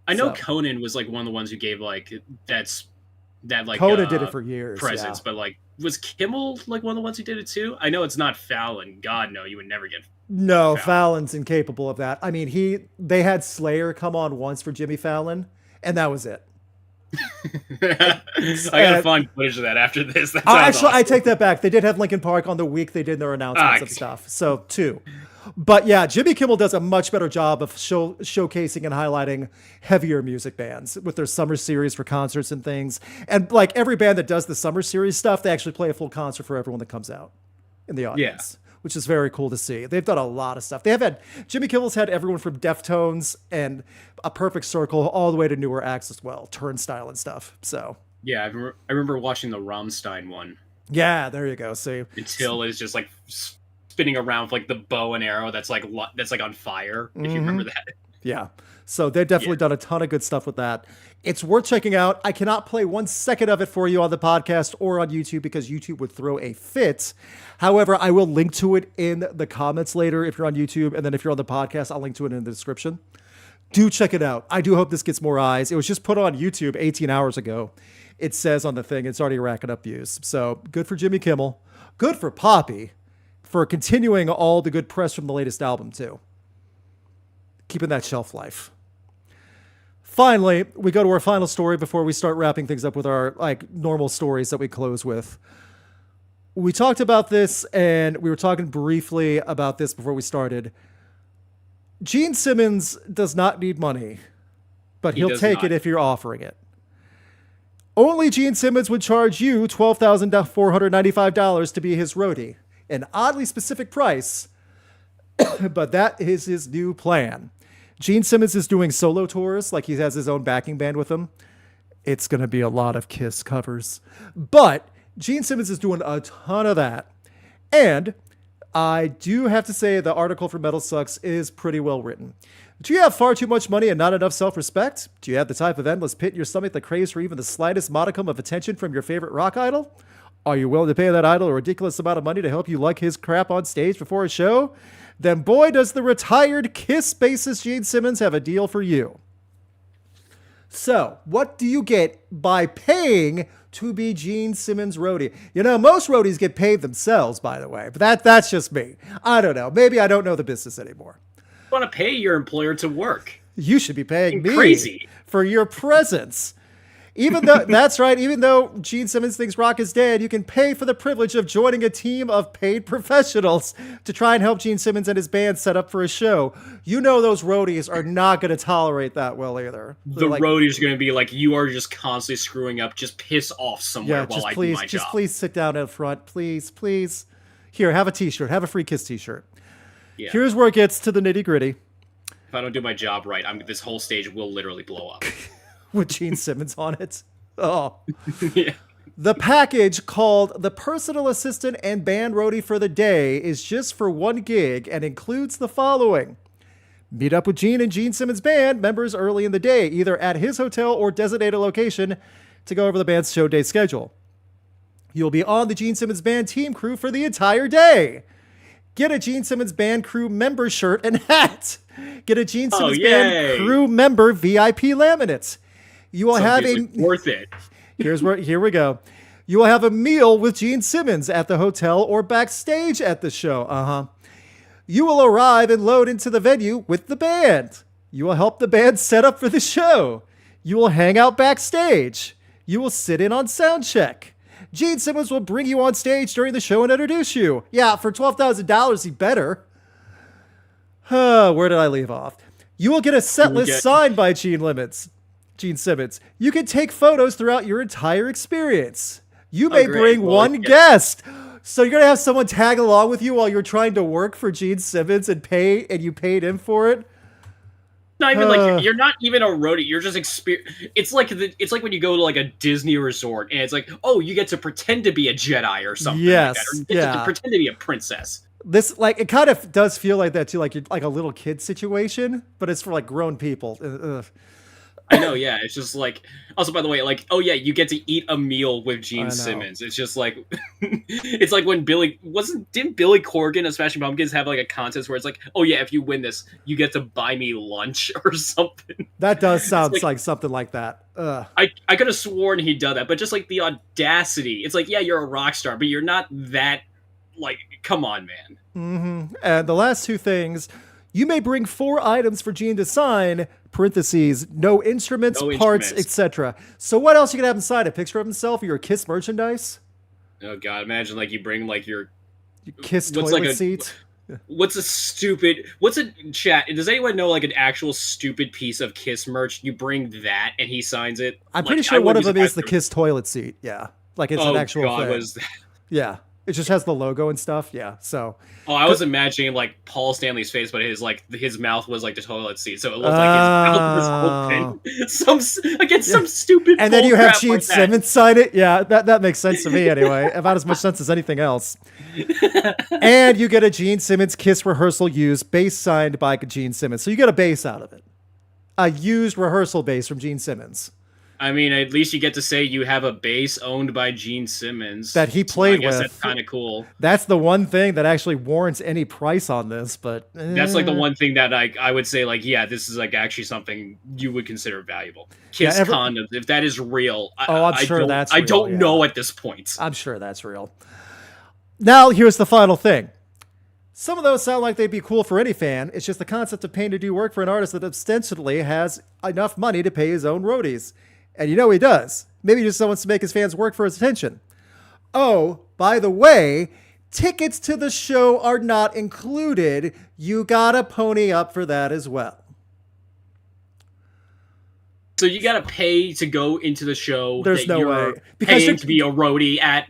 I know Conan was like one of the ones who gave like Conan did it for years. Presents, but like was Kimmel like one of the ones who did it too? I know it's not Fallon. God no, you would never get No, Fallon's incapable of that. I mean, they had Slayer come on once for Jimmy Fallon, and that was it. I gotta find footage of that after this. Actually, awesome. I take that back. They did have Linkin Park on the week they did their announcements and stuff. So 2. But yeah, Jimmy Kimmel does a much better job of showcasing and highlighting heavier music bands with their summer series for concerts and things. And like every band that does the summer series stuff, they actually play a full concert for everyone that comes out in the audience. Yeah. Which is very cool to see. They've done a lot of stuff. Jimmy Kimmel's had everyone from Deftones and A Perfect Circle all the way to newer acts as well, Turnstile and stuff. So yeah, I remember watching the Rammstein one. Yeah, there you go. See, Till is just like spinning around with like the bow and arrow that's like on fire. If you remember that. Yeah. So they've definitely done a ton of good stuff with that. It's worth checking out. I cannot play 1 second of it for you on the podcast or on YouTube because YouTube would throw a fit. However, I will link to it in the comments later if you're on YouTube. And then if you're on the podcast, I'll link to it in the description. Do check it out. I do hope this gets more eyes. It was just put on YouTube 18 hours ago. It says on the thing, it's already racking up views. So good for Jimmy Kimmel. Good for Poppy for continuing all the good press from the latest album too. Keeping that shelf life. Finally, we go to our final story before we start wrapping things up with our like normal stories that we close with. We talked about this and we were talking briefly about this before we started. Gene Simmons does not need money, but he'll take it if you're offering it. Only Gene Simmons would charge you $12,495 to be his roadie, an oddly specific price, but that is his new plan. Gene Simmons is doing solo tours, like he has his own backing band with him. It's going to be a lot of Kiss covers. But Gene Simmons is doing a ton of that. And I do have to say the article for Metal Sucks is pretty well written. Do you have far too much money and not enough self-respect? Do you have the type of endless pit in your stomach that craves for even the slightest modicum of attention from your favorite rock idol? Are you willing to pay that idol a ridiculous amount of money to help you lug his crap on stage before a show? Then boy, does the retired Kiss bassist Gene Simmons have a deal for you. So, what do you get by paying to be Gene Simmons' roadie? You know, most roadies get paid themselves, by the way, but that's just me. I don't know. Maybe I don't know the business anymore. You want to pay your employer to work. You should be paying me crazy for your presence. Even though, that's right, even though Gene Simmons thinks rock is dead, you can pay for the privilege of joining a team of paid professionals to try and help Gene Simmons and his band set up for a show. You know those roadies are not going to tolerate that well either. The roadies are going to be like, you are just constantly screwing up. Just piss off somewhere while I do my job. Just please sit down up front. Please, please. Here, have a t-shirt. Have a free Kiss t-shirt. Yeah. Here's where it gets to the nitty-gritty. If I don't do my job right, this whole stage will literally blow up. With Gene Simmons on it. Oh. Yeah. The package called the Personal Assistant and Band Roadie for the Day is just for one gig and includes the following. Meet up with Gene and Gene Simmons Band members early in the day, either at his hotel or designated location, to go over the band's show day schedule. You'll be on the Gene Simmons Band team crew for the entire day. Get a Gene Simmons Band crew member shirt and hat. Get a Gene Simmons Band crew member VIP laminate. You will have worth it. Here we go. You will have a meal with Gene Simmons at the hotel or backstage at the show. You will arrive and load into the venue with the band. You will help the band set up for the show. You will hang out backstage. You will sit in on sound check. Gene Simmons will bring you on stage during the show and introduce you. Yeah, for $12,000, he better. Where did I leave off? You will get a set list signed by Gene Simmons. You can take photos throughout your entire experience. You may bring one guest. So you're going to have someone tag along with you while you're trying to work for Gene Simmons and you paid him for it? Not even like you're not even a roadie. You're just It's like when you go to like a Disney resort and it's like, oh, you get to pretend to be a Jedi or something. Yes, like that, or you get to pretend to be a princess. This it kind of does feel like that too, like you're like a little kid situation, but it's for like grown people. I know, yeah. It's just like, also, by the way, like, oh yeah, you get to eat a meal with Gene Simmons. It's just like, it's like when didn't Billy Corgan of Smashing Pumpkins have like a contest where it's like, oh yeah, if you win this, you get to buy me lunch or something. That does sound like something like that. I could have sworn he'd done that, but just like the audacity. It's like, yeah, you're a rock star, but you're not that, like, come on, man. Mm-hmm. And the last two things, you may bring 4 items for Gene to sign, parentheses, no instruments, parts, etc. So what else you gonna have inside? A picture of himself or your Kiss merchandise? Oh god, imagine like you bring like your Kiss toilet seat. What's a chat? Does anyone know like an actual stupid piece of Kiss merch? You bring that and he signs it. I'm pretty sure one of them is the Kiss toilet seat. Yeah, like it's an actual thing. Was that? Yeah. It just has the logo and stuff, yeah. So. Oh, I was imagining like Paul Stanley's face, but his mouth was like the toilet seat, so it looked like his mouth was open. Some stupid. And then you have Gene Simmons sign it. Yeah, that makes sense to me anyway. About as much sense as anything else. And you get a Gene Simmons Kiss rehearsal used bass signed by Gene Simmons, so you get a bass out of it. A used rehearsal bass from Gene Simmons. I mean, at least you get to say you have a bass owned by Gene Simmons. That he played with. That's kind of cool. That's the one thing that actually warrants any price on this, but... That's like the one thing that I would say, like, yeah, this is like actually something you would consider valuable. Kiss condoms, if that is real. I'm sure that's real. I don't know at this point. I'm sure that's real. Now, here's the final thing. Some of those sound like they'd be cool for any fan. It's just the concept of paying to do work for an artist that ostensibly has enough money to pay his own roadies. And you know he does. Maybe he just wants to make his fans work for his attention. Oh, by the way, tickets to the show are not included. You gotta pony up for that as well. So you gotta pay to go into the show. There's no way. Because you're to be a roadie at...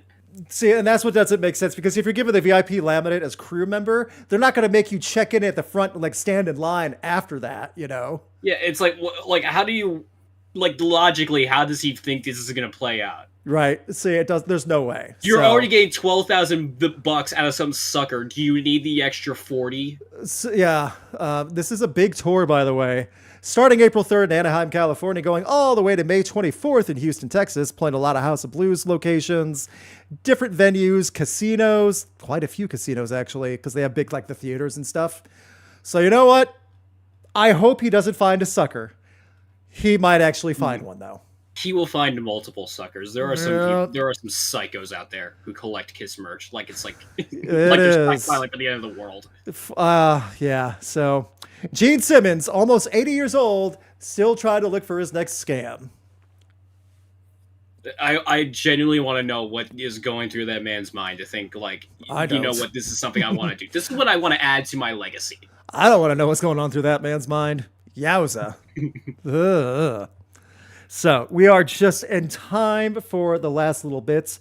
See, and that's what doesn't make sense, because if you're given the VIP laminate as crew member, they're not going to make you check in at the front and like stand in line after that, you know? Yeah, it's like how do you... like logically, how does he think this is going to play out? Right. See, it does. There's no way. You're already getting $12,000 out of some sucker. Do you need the extra 40? So, yeah. This is a big tour, by the way. Starting April 3rd in Anaheim, California, going all the way to May 24th in Houston, Texas, playing a lot of House of Blues locations, different venues, casinos, quite a few casinos, actually, because they have big, like, the theaters and stuff. So, you know what? I hope he doesn't find a sucker. He might actually find one, though. He will find multiple suckers. There are some psychos out there who collect Kiss merch, like it's like there's like at the end of the world. Yeah. So, Gene Simmons, almost 80 years old, still trying to look for his next scam. I genuinely want to know what is going through that man's mind to think like, you know what, this is something I want to do. This is what I want to add to my legacy. I don't want to know what's going on through that man's mind. Yowza. So we are just in time for the last little bits.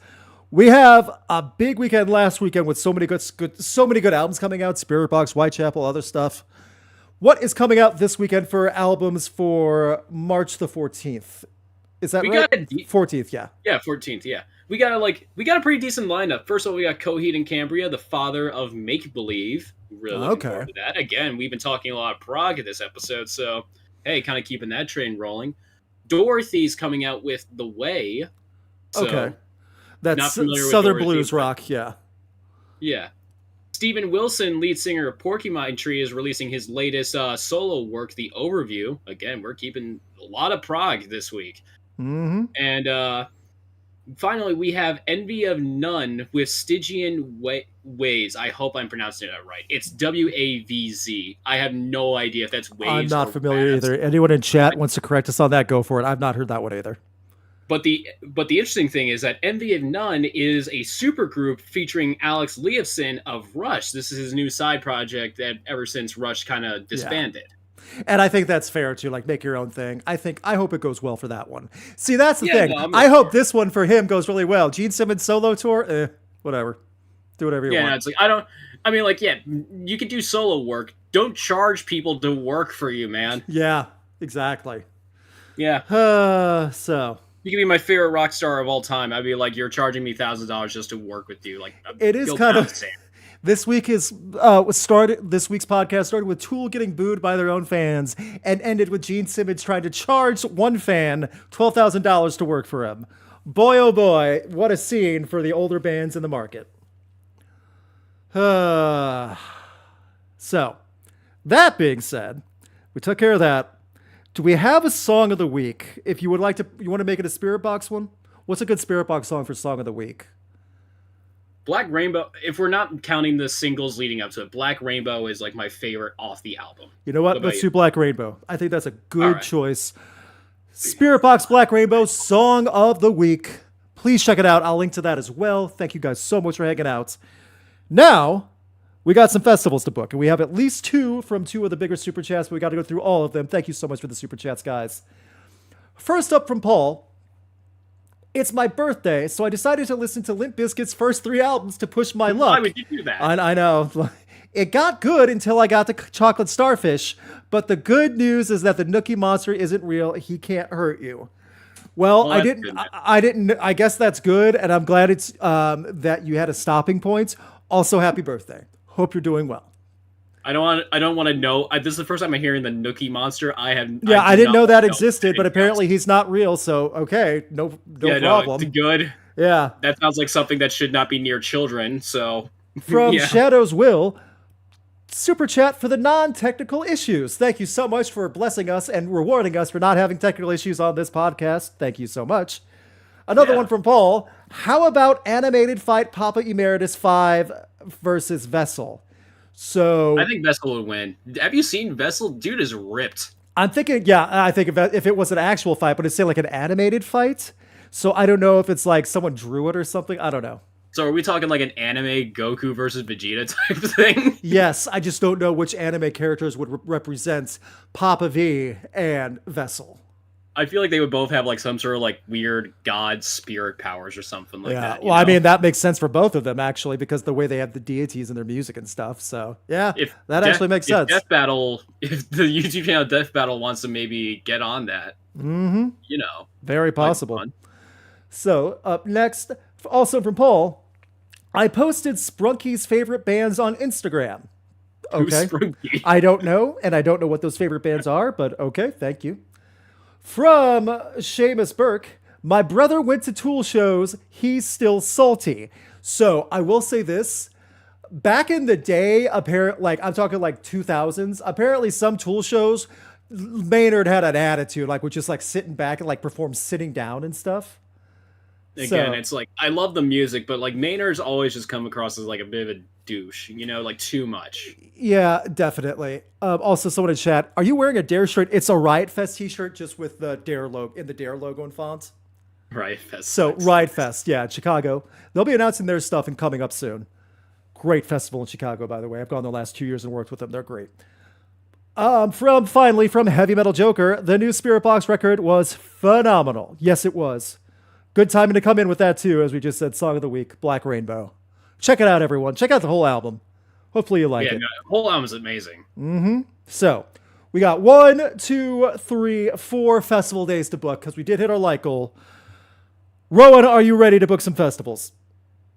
We have a big weekend last weekend with so many good albums coming out. Spirit Box, Whitechapel, other stuff. What is coming out this weekend for albums for March the 14th? Is that right? 14th, yeah. Yeah, 14th, yeah. We got a pretty decent lineup. First of all, we got Coheed and Cambria, the father of Make Believe. Really looking forward to that. Again, we've been talking a lot of prog in this episode, so hey, kind of keeping that train rolling. Dorothy's coming out with The Way. So, okay. That's Southern Blues rock, yeah. Yeah. Steven Wilson, lead singer of Porcupine Tree, is releasing his latest solo work, The Overview. Again, we're keeping a lot of prog this week. Mm-hmm. And finally, we have Envy of None with Stygian Ways. I hope I'm pronouncing it right. It's Wavz. I have no idea if that's Waves. I'm not familiar either. Anyone in chat wants to correct us on that, go for it. I've not heard that one either. But the interesting thing is that Envy of None is a supergroup featuring Alex Lifeson of Rush. This is his new side project that ever since Rush kind of disbanded. Yeah. And I think that's fair to like make your own thing. I hope it goes well for that one. See, that's the thing. No, I hope this one for him goes really well. Gene Simmons solo tour, whatever. Do whatever you want. Yeah, it's like you could do solo work. Don't charge people to work for you, man. Yeah, exactly. Yeah. So you can be my favorite rock star of all time. I'd be like, you're charging me $1,000 just to work with you. Like, it is kind of. This week is this week's podcast started with Tool getting booed by their own fans and ended with Gene Simmons trying to charge one fan $12,000 to work for him. Boy, oh boy, what a scene for the older bands in the market. So, that being said, we took care of that. Do we have a song of the week? If you would like to, you want to make it a Spirit Box one? What's a good Spirit Box song for song of the week? Black Rainbow, if we're not counting the singles leading up to it, Black Rainbow is like my favorite off the album. You know what? Let's do Black Rainbow. I think that's a good choice. Spirit Box Black Rainbow, Song of the Week. Please check it out. I'll link to that as well. Thank you guys so much for hanging out. Now, we got some festivals to book, and we have at least two from two of the bigger Super Chats, but we got to go through all of them. Thank you so much for the Super Chats, guys. First up from Paul. It's my birthday, so I decided to listen to Limp Bizkit's first 3 albums to push my luck. Why would you do that? I know. It got good until I got to Chocolate Starfish, but the good news is that the Nookie Monster isn't real. He can't hurt you. Well, I didn't. I guess that's good, and I'm glad it's that you had a stopping point. Also, happy birthday. Hope you're doing well. I don't want to know. This is the first time I'm hearing the Nookie Monster. I didn't know that existed, but apparently he's not real. So okay, no problem. No, it's good. Yeah, that sounds like something that should not be near children. So from Shadow's Will, Super Chat for the non-technical issues. Thank you so much for blessing us and rewarding us for not having technical issues on this podcast. Thank you so much. Another one from Paul. How about Animated Fight Papa Emeritus 5 versus Vessel? So I think Vessel would win. Have you seen Vessel? Dude is ripped. I'm thinking, I think if it was an actual fight, but it's say like an animated fight. So I don't know if it's like someone drew it or something. I don't know. So are we talking like an anime Goku versus Vegeta type thing? Yes, I just don't know which anime characters would represent Papa V and Vessel. I feel like they would both have like some sort of like weird god spirit powers or something like that. Well, I mean, that makes sense for both of them actually, because the way they have the deities in their music and stuff. So yeah, that actually makes sense. If the YouTube channel Death Battle wants to maybe get on that, very possible. So up next, also from Paul, I posted Sprunky's favorite bands on Instagram. Okay, I don't know, and I don't know what those favorite bands are, but okay, thank you. From Seamus Burke, my brother went to Tool shows. He's still salty. So I will say this. Back in the day, apparently, like I'm talking like 2000s, apparently some Tool shows, Maynard had an attitude, like would just like sitting back and like perform sitting down and stuff. Again, it's like, I love the music, but like Maynard's always just come across as like a bit of a douche, like too much. Yeah, definitely. Also, someone in chat, are you wearing a Dare shirt? It's a Riot Fest t-shirt just with the Dare logo in the Dare logo in fonts. Riot Fest. So Riot Fest, yeah, in Chicago. They'll be announcing their stuff and coming up soon. Great festival in Chicago, by the way. I've gone the last 2 years and worked with them. They're great. From Heavy Metal Joker, the new Spirit Box record was phenomenal. Yes, it was. Good timing to come in with that too, as we just said, Song of the Week, Black Rainbow. Check it out, everyone. Check out the whole album. Hopefully you like it. Yeah, the whole album is amazing. Mm-hmm. So, we got 1, 2, 3, 4 festival days to book, because we did hit our like goal. Rowan, are you ready to book some festivals?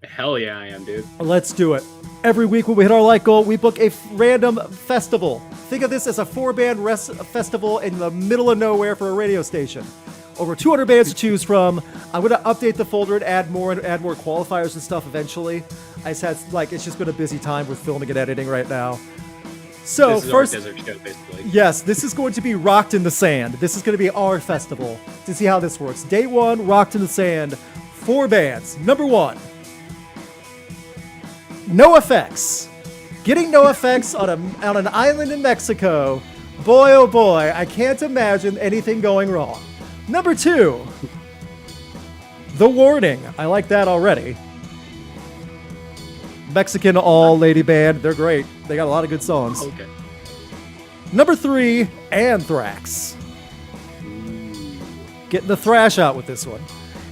Hell yeah, I am, dude. Let's do it. Every week when we hit our like goal, we book a random festival. Think of this as a 4-band festival in the middle of nowhere for a radio station. Over 200 bands to choose from. I'm going to update the folder and add more qualifiers and stuff eventually. I just had, it's just been a busy time with filming and editing right now. So this is first, our desert show, basically. Yes, this is going to be Rocked in the Sand. This is going to be our festival to see how this works. Day 1, Rocked in the Sand, 4 bands. Number 1, NoFX. Getting NoFX on an island in Mexico. Boy, oh boy, I can't imagine anything going wrong. Number 2, The Warning. I like that already. Mexican all-lady band. They're great. They got a lot of good songs. Okay. Number 3, Anthrax. Getting the thrash out with this one.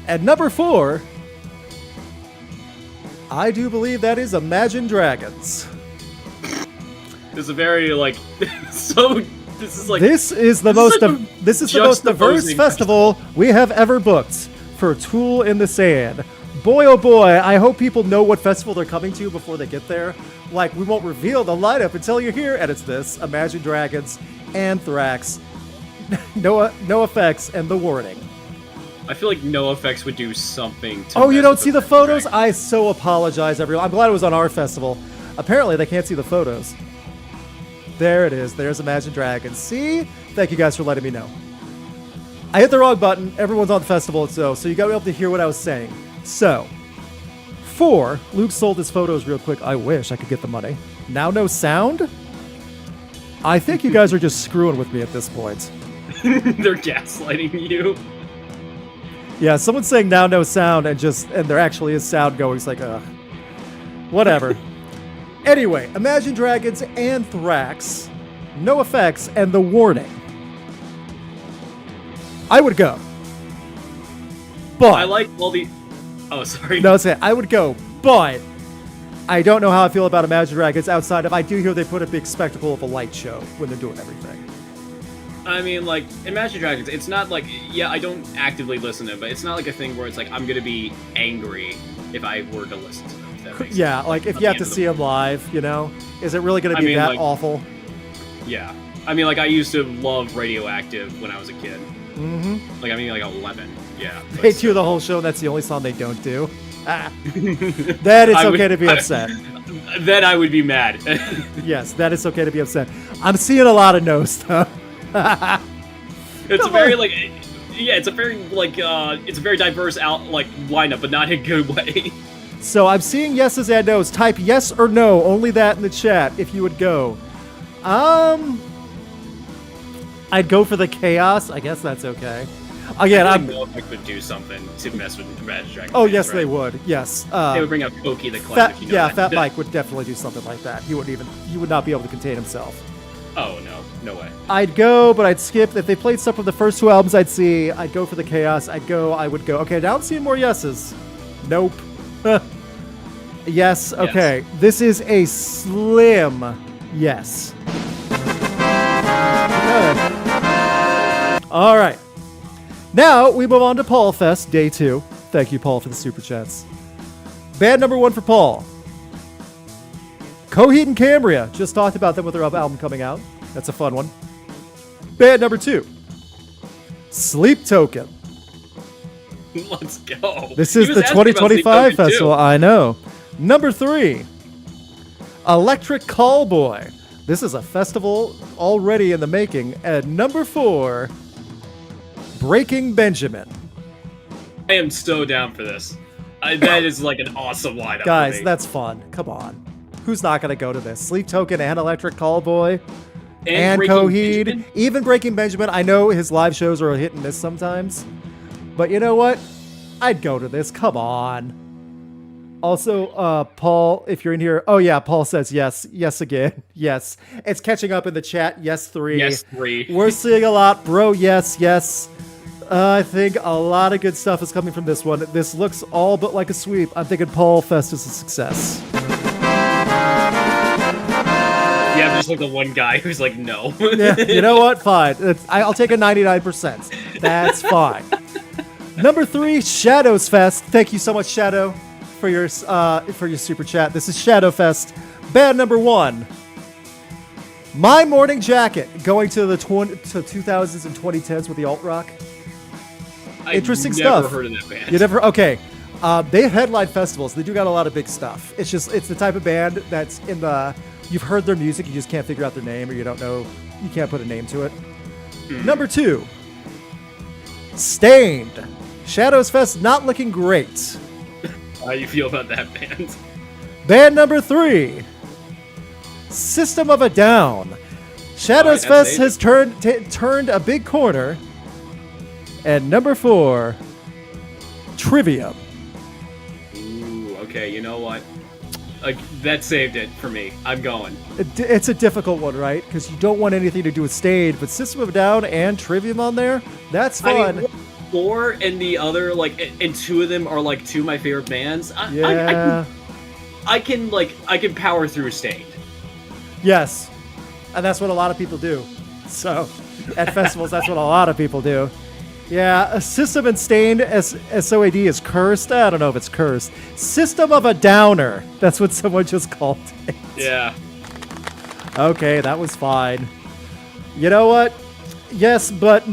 And number 4, I do believe that is Imagine Dragons. This is a very, so... This is the most diverse festival we have ever booked for Tool in the Sand. Boy, oh boy, I hope people know what festival they're coming to before they get there. We won't reveal the lineup until you're here, and it's this: Imagine Dragons, Anthrax, NoFX, and The Warning. I feel like NoFX would do something to... Oh, you don't see the photos? I so apologize, everyone. I'm glad it was on our festival. Apparently, they can't see the photos. There it is. There's Imagine Dragons. See? Thank you guys for letting me know. I hit the wrong button. Everyone's on the festival, so you got to be able to hear what I was saying. So, 4, Luke sold his photos real quick. I wish I could get the money. Now no sound? I think you guys are just screwing with me at this point. They're gaslighting you. Yeah, someone's saying now no sound, and there actually is sound going. It's like, whatever. Anyway, Imagine Dragons, Anthrax, NoFX, and The Warning. I would go. But I like all the... Oh, sorry. No, I would go, but I don't know how I feel about Imagine Dragons outside of I do hear they put a big spectacle of a light show when they're doing everything. I mean, Imagine Dragons, it's not I don't actively listen to it, but it's not a thing where it's I'm going to be angry if I were to listen to them. Yeah, if you have to see them live, is it really going to be that awful? Yeah. I mean, I used to love Radioactive when I was a kid. Mm-hmm. 11. Yeah. They do the whole show, and that's the only song they don't do. That it's okay to be upset. Then I would be mad. Yes, that is okay to be upset. I'm seeing a lot of no's, though. It's a very, it's a very, it's a very diverse lineup, but not in a good way. So I'm seeing yeses and nos. Type yes or no, only that in the chat, if you would go. I'd go for the chaos. I guess that's okay. Again, I know if I would do something to mess with Imagine Dragons. Oh, yes, they would. Yes. They would bring out Pokey the Clown. Fat Mike would definitely do something like that. He would not be able to contain himself. Oh no way. I'd go, but I'd skip. If they played stuff from the first 2 albums, I'd see. I'd go for the Chaos. I would go. Okay, now I'm seeing more yeses. Nope. Yes. Okay. Yes. This is a slim yes. Good. All right. Now we move on to Paul Fest, day 2. Thank you, Paul, for the super chats. Band number 1 for Paul. Coheed and Cambria. Just talked about them with their album coming out. That's a fun one. Band number 2. Sleep Token. Let's go. This is the 2025 festival. I know. Number 3. Electric Callboy. This is a festival already in the making. And number 4. Breaking Benjamin. I am so down for this. That is like an awesome lineup. Guys, that's fun. Come on. Who's not going to go to this? Sleep Token and Electric Callboy and Coheed. Benjamin? Even Breaking Benjamin. I know his live shows are a hit and miss sometimes. But you know what? I'd go to this. Come on. Also, Paul, if you're in here. Oh, yeah. Paul says yes. Yes again. Yes. It's catching up in the chat. Yes, 3. Yes, 3. We're seeing a lot. Bro, yes, yes. I think a lot of good stuff is coming from this one. This looks all but like a sweep. I'm thinking Paul Fest is a success. Yeah, I'm just like the one guy who's like, no. Yeah, you know what? Fine. I'll take a 99%. That's fine. Number 3, Shadows Fest. Thank you so much, Shadow, for your super chat. This is Shadow Fest. Band number 1. My Morning Jacket, going to the 2000s and 2010s with the alt rock. Interesting stuff. I've never heard of that band. You never? Okay. They headline festivals. They do got a lot of big stuff. It's the type of band that's in the. You've heard their music, you just can't figure out their name, or you don't know. You can't put a name to it. Number 2. Stained. Shadows Fest not looking great. How you feel about that band? Band number 3. System of a Down. Shadows Fest has turned a big corner. And number 4, Trivium. Ooh, okay, you know what? That saved it for me. I'm going. It's a difficult one, right? Because you don't want anything to do with Stained, but System of a Down and Trivium on there? That's fun. I mean, 4 and the other, and 2 of them are, 2 of my favorite bands. I can power through Stained. Yes. And that's what a lot of people do. So, at festivals, that's what a lot of people do. Yeah, a System and Stained SOAD is cursed. I don't know if it's cursed. System of a Downer. That's what someone just called it. Yeah. Okay, that was fine. You know what? Yes, but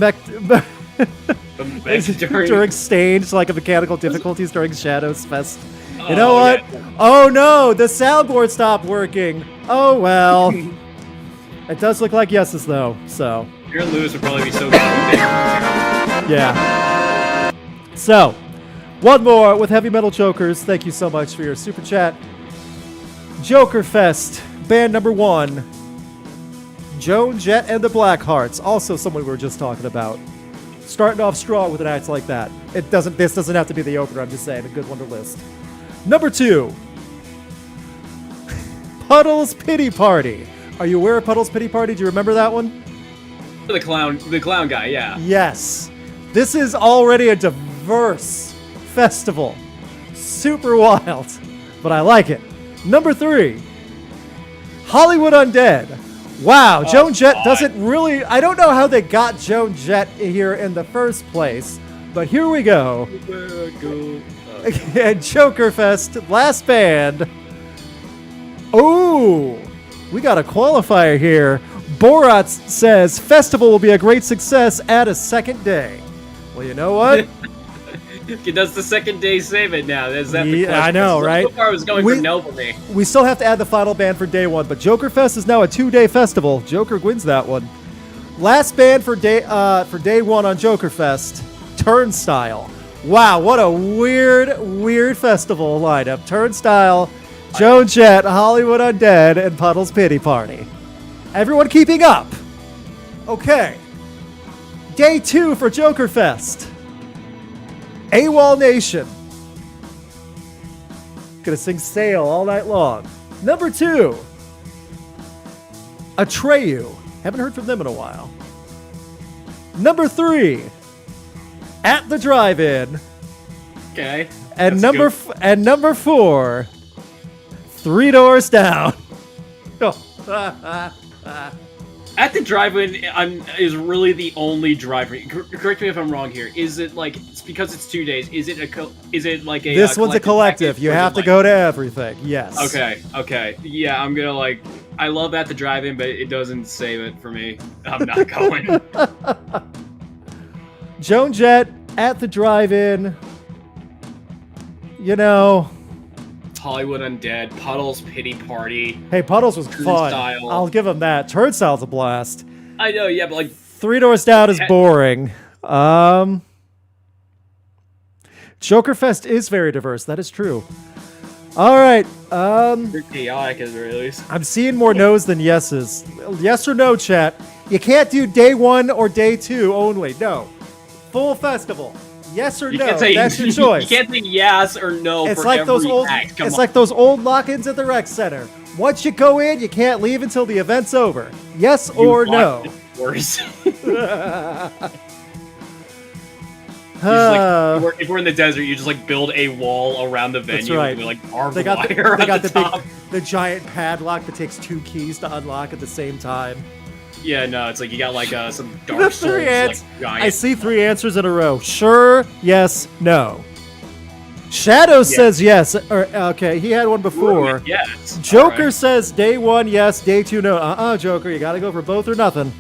during Stained, like a mechanical difficulties during Shadows Fest. You know what? Yeah. Oh no, the soundboard stopped working. Oh well. It does look like yeses though, so. Aaron Lewis would probably be so good. Yeah. So, one more with Heavy Metal Jokers. Thank you so much for your super chat. Joker Fest, band number 1. Joan Jett and the Blackhearts, also someone we were just talking about. Starting off strong with an act like that. This doesn't have to be the opener, I'm just saying, a good one to list. Number 2. Puddle's Pity Party. Are you aware of Puddle's Pity Party? Do you remember that one? The clown guy, yeah. Yes. This is already a diverse festival. Super wild, but I like it. Number 3. Hollywood Undead. Wow, Joan Jett doesn't really... I don't know how they got Joan Jett here in the first place, but here we go. And Joker Fest, last band. Ooh, we got a qualifier here. Borat says, festival will be a great success, add a second day. Well, you know what? Does the second day save it now? Is that the question? I know, right? So far, I was going for no for me. We still have to add the final band for day 1, but Joker Fest is now a 2-day festival. Joker wins that one. Last band for day 1 on Joker Fest, Turnstile. Wow, what a weird festival lineup. Turnstile, Joan Jett, Hollywood Undead, and Puddle's Pity Party. Everyone keeping up. Okay. Day 2 for Joker Fest. AWOL Nation. Gonna sing Sail all night long. Number 2. Atreyu, Haven't heard from them in a while. Number 3, At the Drive-In. Okay. And number 4, Three Doors Down. At the Drive-In is really the only drive-in. Correct me if I'm wrong here. Is it like it's because it's 2 days? Is it like a? This one's a collective. You have to go to everything. Yes. Okay. Yeah, I'm gonna like. I love At the Drive-In, but it doesn't save it for me. I'm not going. Joan Jett, At the Drive-In. You know. Hollywood Undead, Puddles Pity Party. Hey, Puddles was fun. I'll give him that. Turnstile's a blast. I know, yeah, but like Three Doors Down is boring. Joker Fest is very diverse. That is true. All right. They're chaotic as release. I'm seeing more no's than yeses. Yes or no, chat? You can't do day 1 or day 2 only. No. Full festival. Yes or no? That's your choice. You can't say yes or no it's for like every those old, act. It's like those old lock-ins at the rec center. Once you go in, you can't leave until the event's over. Yes or no? Worse. If if we're in the desert, you just like build a wall around the venue. That's right. With, like barbed they got wire the top. the giant padlock that takes 2 keys to unlock at the same time. Yeah, no, it's like you got like some Dark Souls like giant. I see 3 answers in a row. Sure, yes, no. Shadow says yes. Or, okay, he had one before. Yes. Joker says day 1 yes, day 2 no. Joker, you gotta go for both or nothing.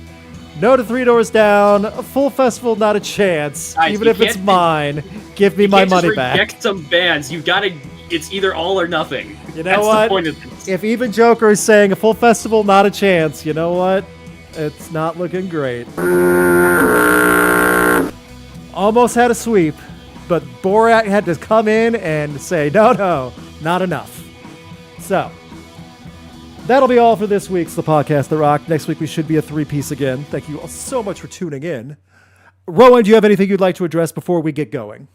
No to Three Doors Down. A full festival, not a chance. Guys, even if it's mine, give me my money back. Reject some bands. You gotta. It's either all or nothing. You know what? The point of this. If even Joker is saying a full festival, not a chance, you know what? It's not looking great. Almost had a sweep, but Borat had to come in and say, no, not enough. So, that'll be all for this week's The Podcast The Rock. Next week we should be a 3-piece again. Thank you all so much for tuning in. Rowan, do you have anything you'd like to address before we get going?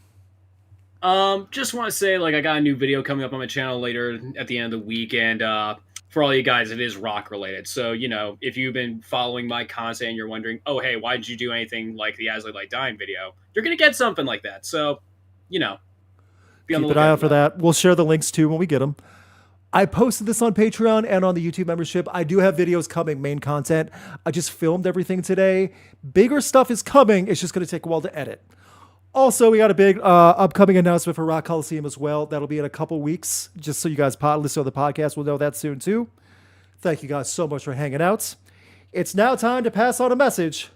Just want to say, like, I got a new video coming up on my channel later at the end of the week, and for all you guys, it is rock related. So, you know, if you've been following my content and you're wondering, oh, hey, why did you do anything like the As I Lay Dying video? You're going to get something like that. So, you know, keep an eye out for that. We'll share the links too when we get them. I posted this on Patreon and on the YouTube membership. I do have videos coming, main content. I just filmed everything today. Bigger stuff is coming. It's just going to take a while to edit. Also, we got a big upcoming announcement for Rock Coliseum as well. That'll be in a couple weeks, just so you guys listen to the podcast. We'll know that soon, too. Thank you guys so much for hanging out. It's now time to pass on a message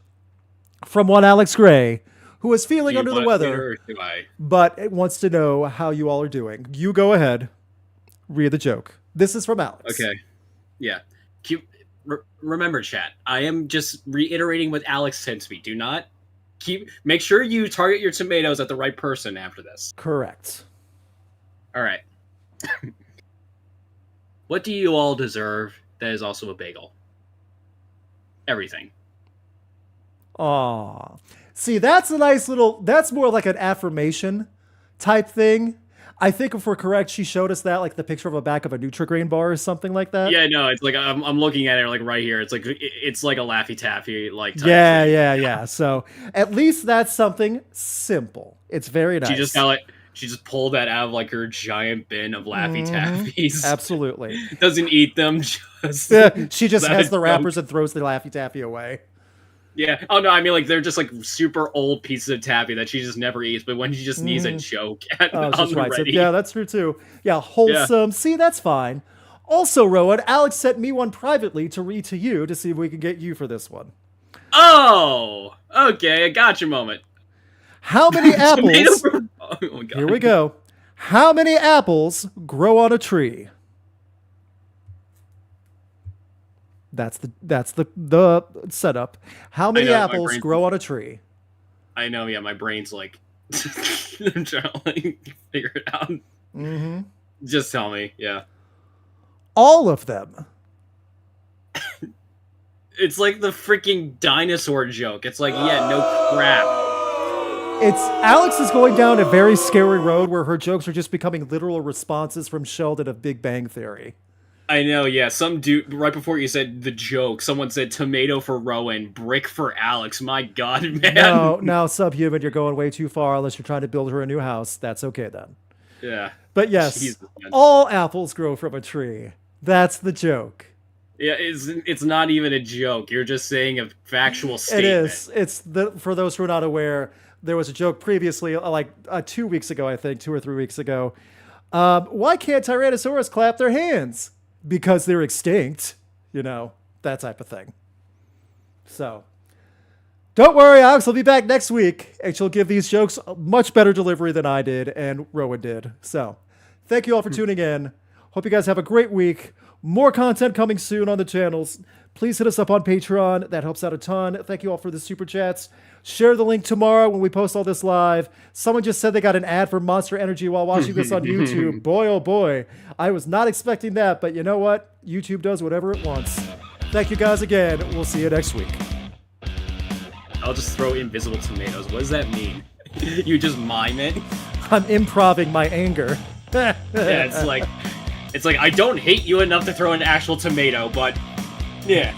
from one Alex Gray, who is feeling under the weather, but wants to know how you all are doing. You go ahead. Read the joke. This is from Alex. Okay. Yeah. Remember, chat, I am just reiterating what Alex said to me. Do not make sure you target your tomatoes at the right person after this. Correct. All right. What do you all deserve that is also a bagel? Everything. Aw. See, that's a nice little, that's more like an affirmation type thing. I think if we're correct, she showed us that, like the picture of a back of a Nutri-Grain bar or something like that. Yeah, no, it's like I'm looking at it like right here. It's like a Laffy Taffy like. Type yeah. So at least that's something simple. It's very nice. She just pulled that out of like her giant bin of Laffy Taffies. Absolutely. Doesn't eat them. She just has the wrappers and throws the Laffy Taffy away. Yeah. Oh no, I mean like they're just like super old pieces of taffy that she just never eats, but when she just needs a joke on the ready. Yeah, that's true too. Yeah, wholesome. Yeah. See, that's fine. Also, Rowan, Alex sent me one privately to read to you to see if we can get you for this one. Oh, okay, a gotcha moment. How many apples? Oh my God. Here we go. How many apples grow on a tree? That's the setup. How many apples grow on a tree? I know, yeah. My brain's like, I'm trying to like figure it out. Mm-hmm. Just tell me, yeah. All of them. It's like the freaking dinosaur joke. It's like, yeah, no crap. Alex is going down a very scary road where her jokes are just becoming literal responses from Sheldon of Big Bang Theory. I know, yeah. Some dude, right before you said the joke, someone said tomato for Rowan, brick for Alex. My god, man. No, now Subhuman, you're going way too far unless you're trying to build her a new house. That's okay then. Yeah. But yes, Jesus, man. all apples grow from a tree. That's the joke. Yeah, it's not even a joke. You're just saying a factual It statement. is. It's for those who are not aware, there was a joke previously, like 2 weeks ago, I think, 2 or 3 weeks ago. Why can't Tyrannosaurus clap their hands? Because they're extinct. You know, that type of thing. So, don't worry, Alex will be back next week, and she'll give these jokes a much better delivery than I did and Rowan did. So, thank you all for tuning in. Hope you guys have a great week. More content coming soon on the channels. Please hit us up on Patreon. That helps out a ton. Thank you all for the super chats. Share the link tomorrow when we post all this live. Someone just said they got an ad for Monster Energy while watching this on YouTube. Boy, oh boy. I was not expecting that, but you know what? YouTube does whatever it wants. Thank you guys again. We'll see you next week. I'll just throw invisible tomatoes. What does that mean? You just mime it? I'm improving my anger. Yeah, it's like I don't hate you enough to throw an actual tomato, but yeah.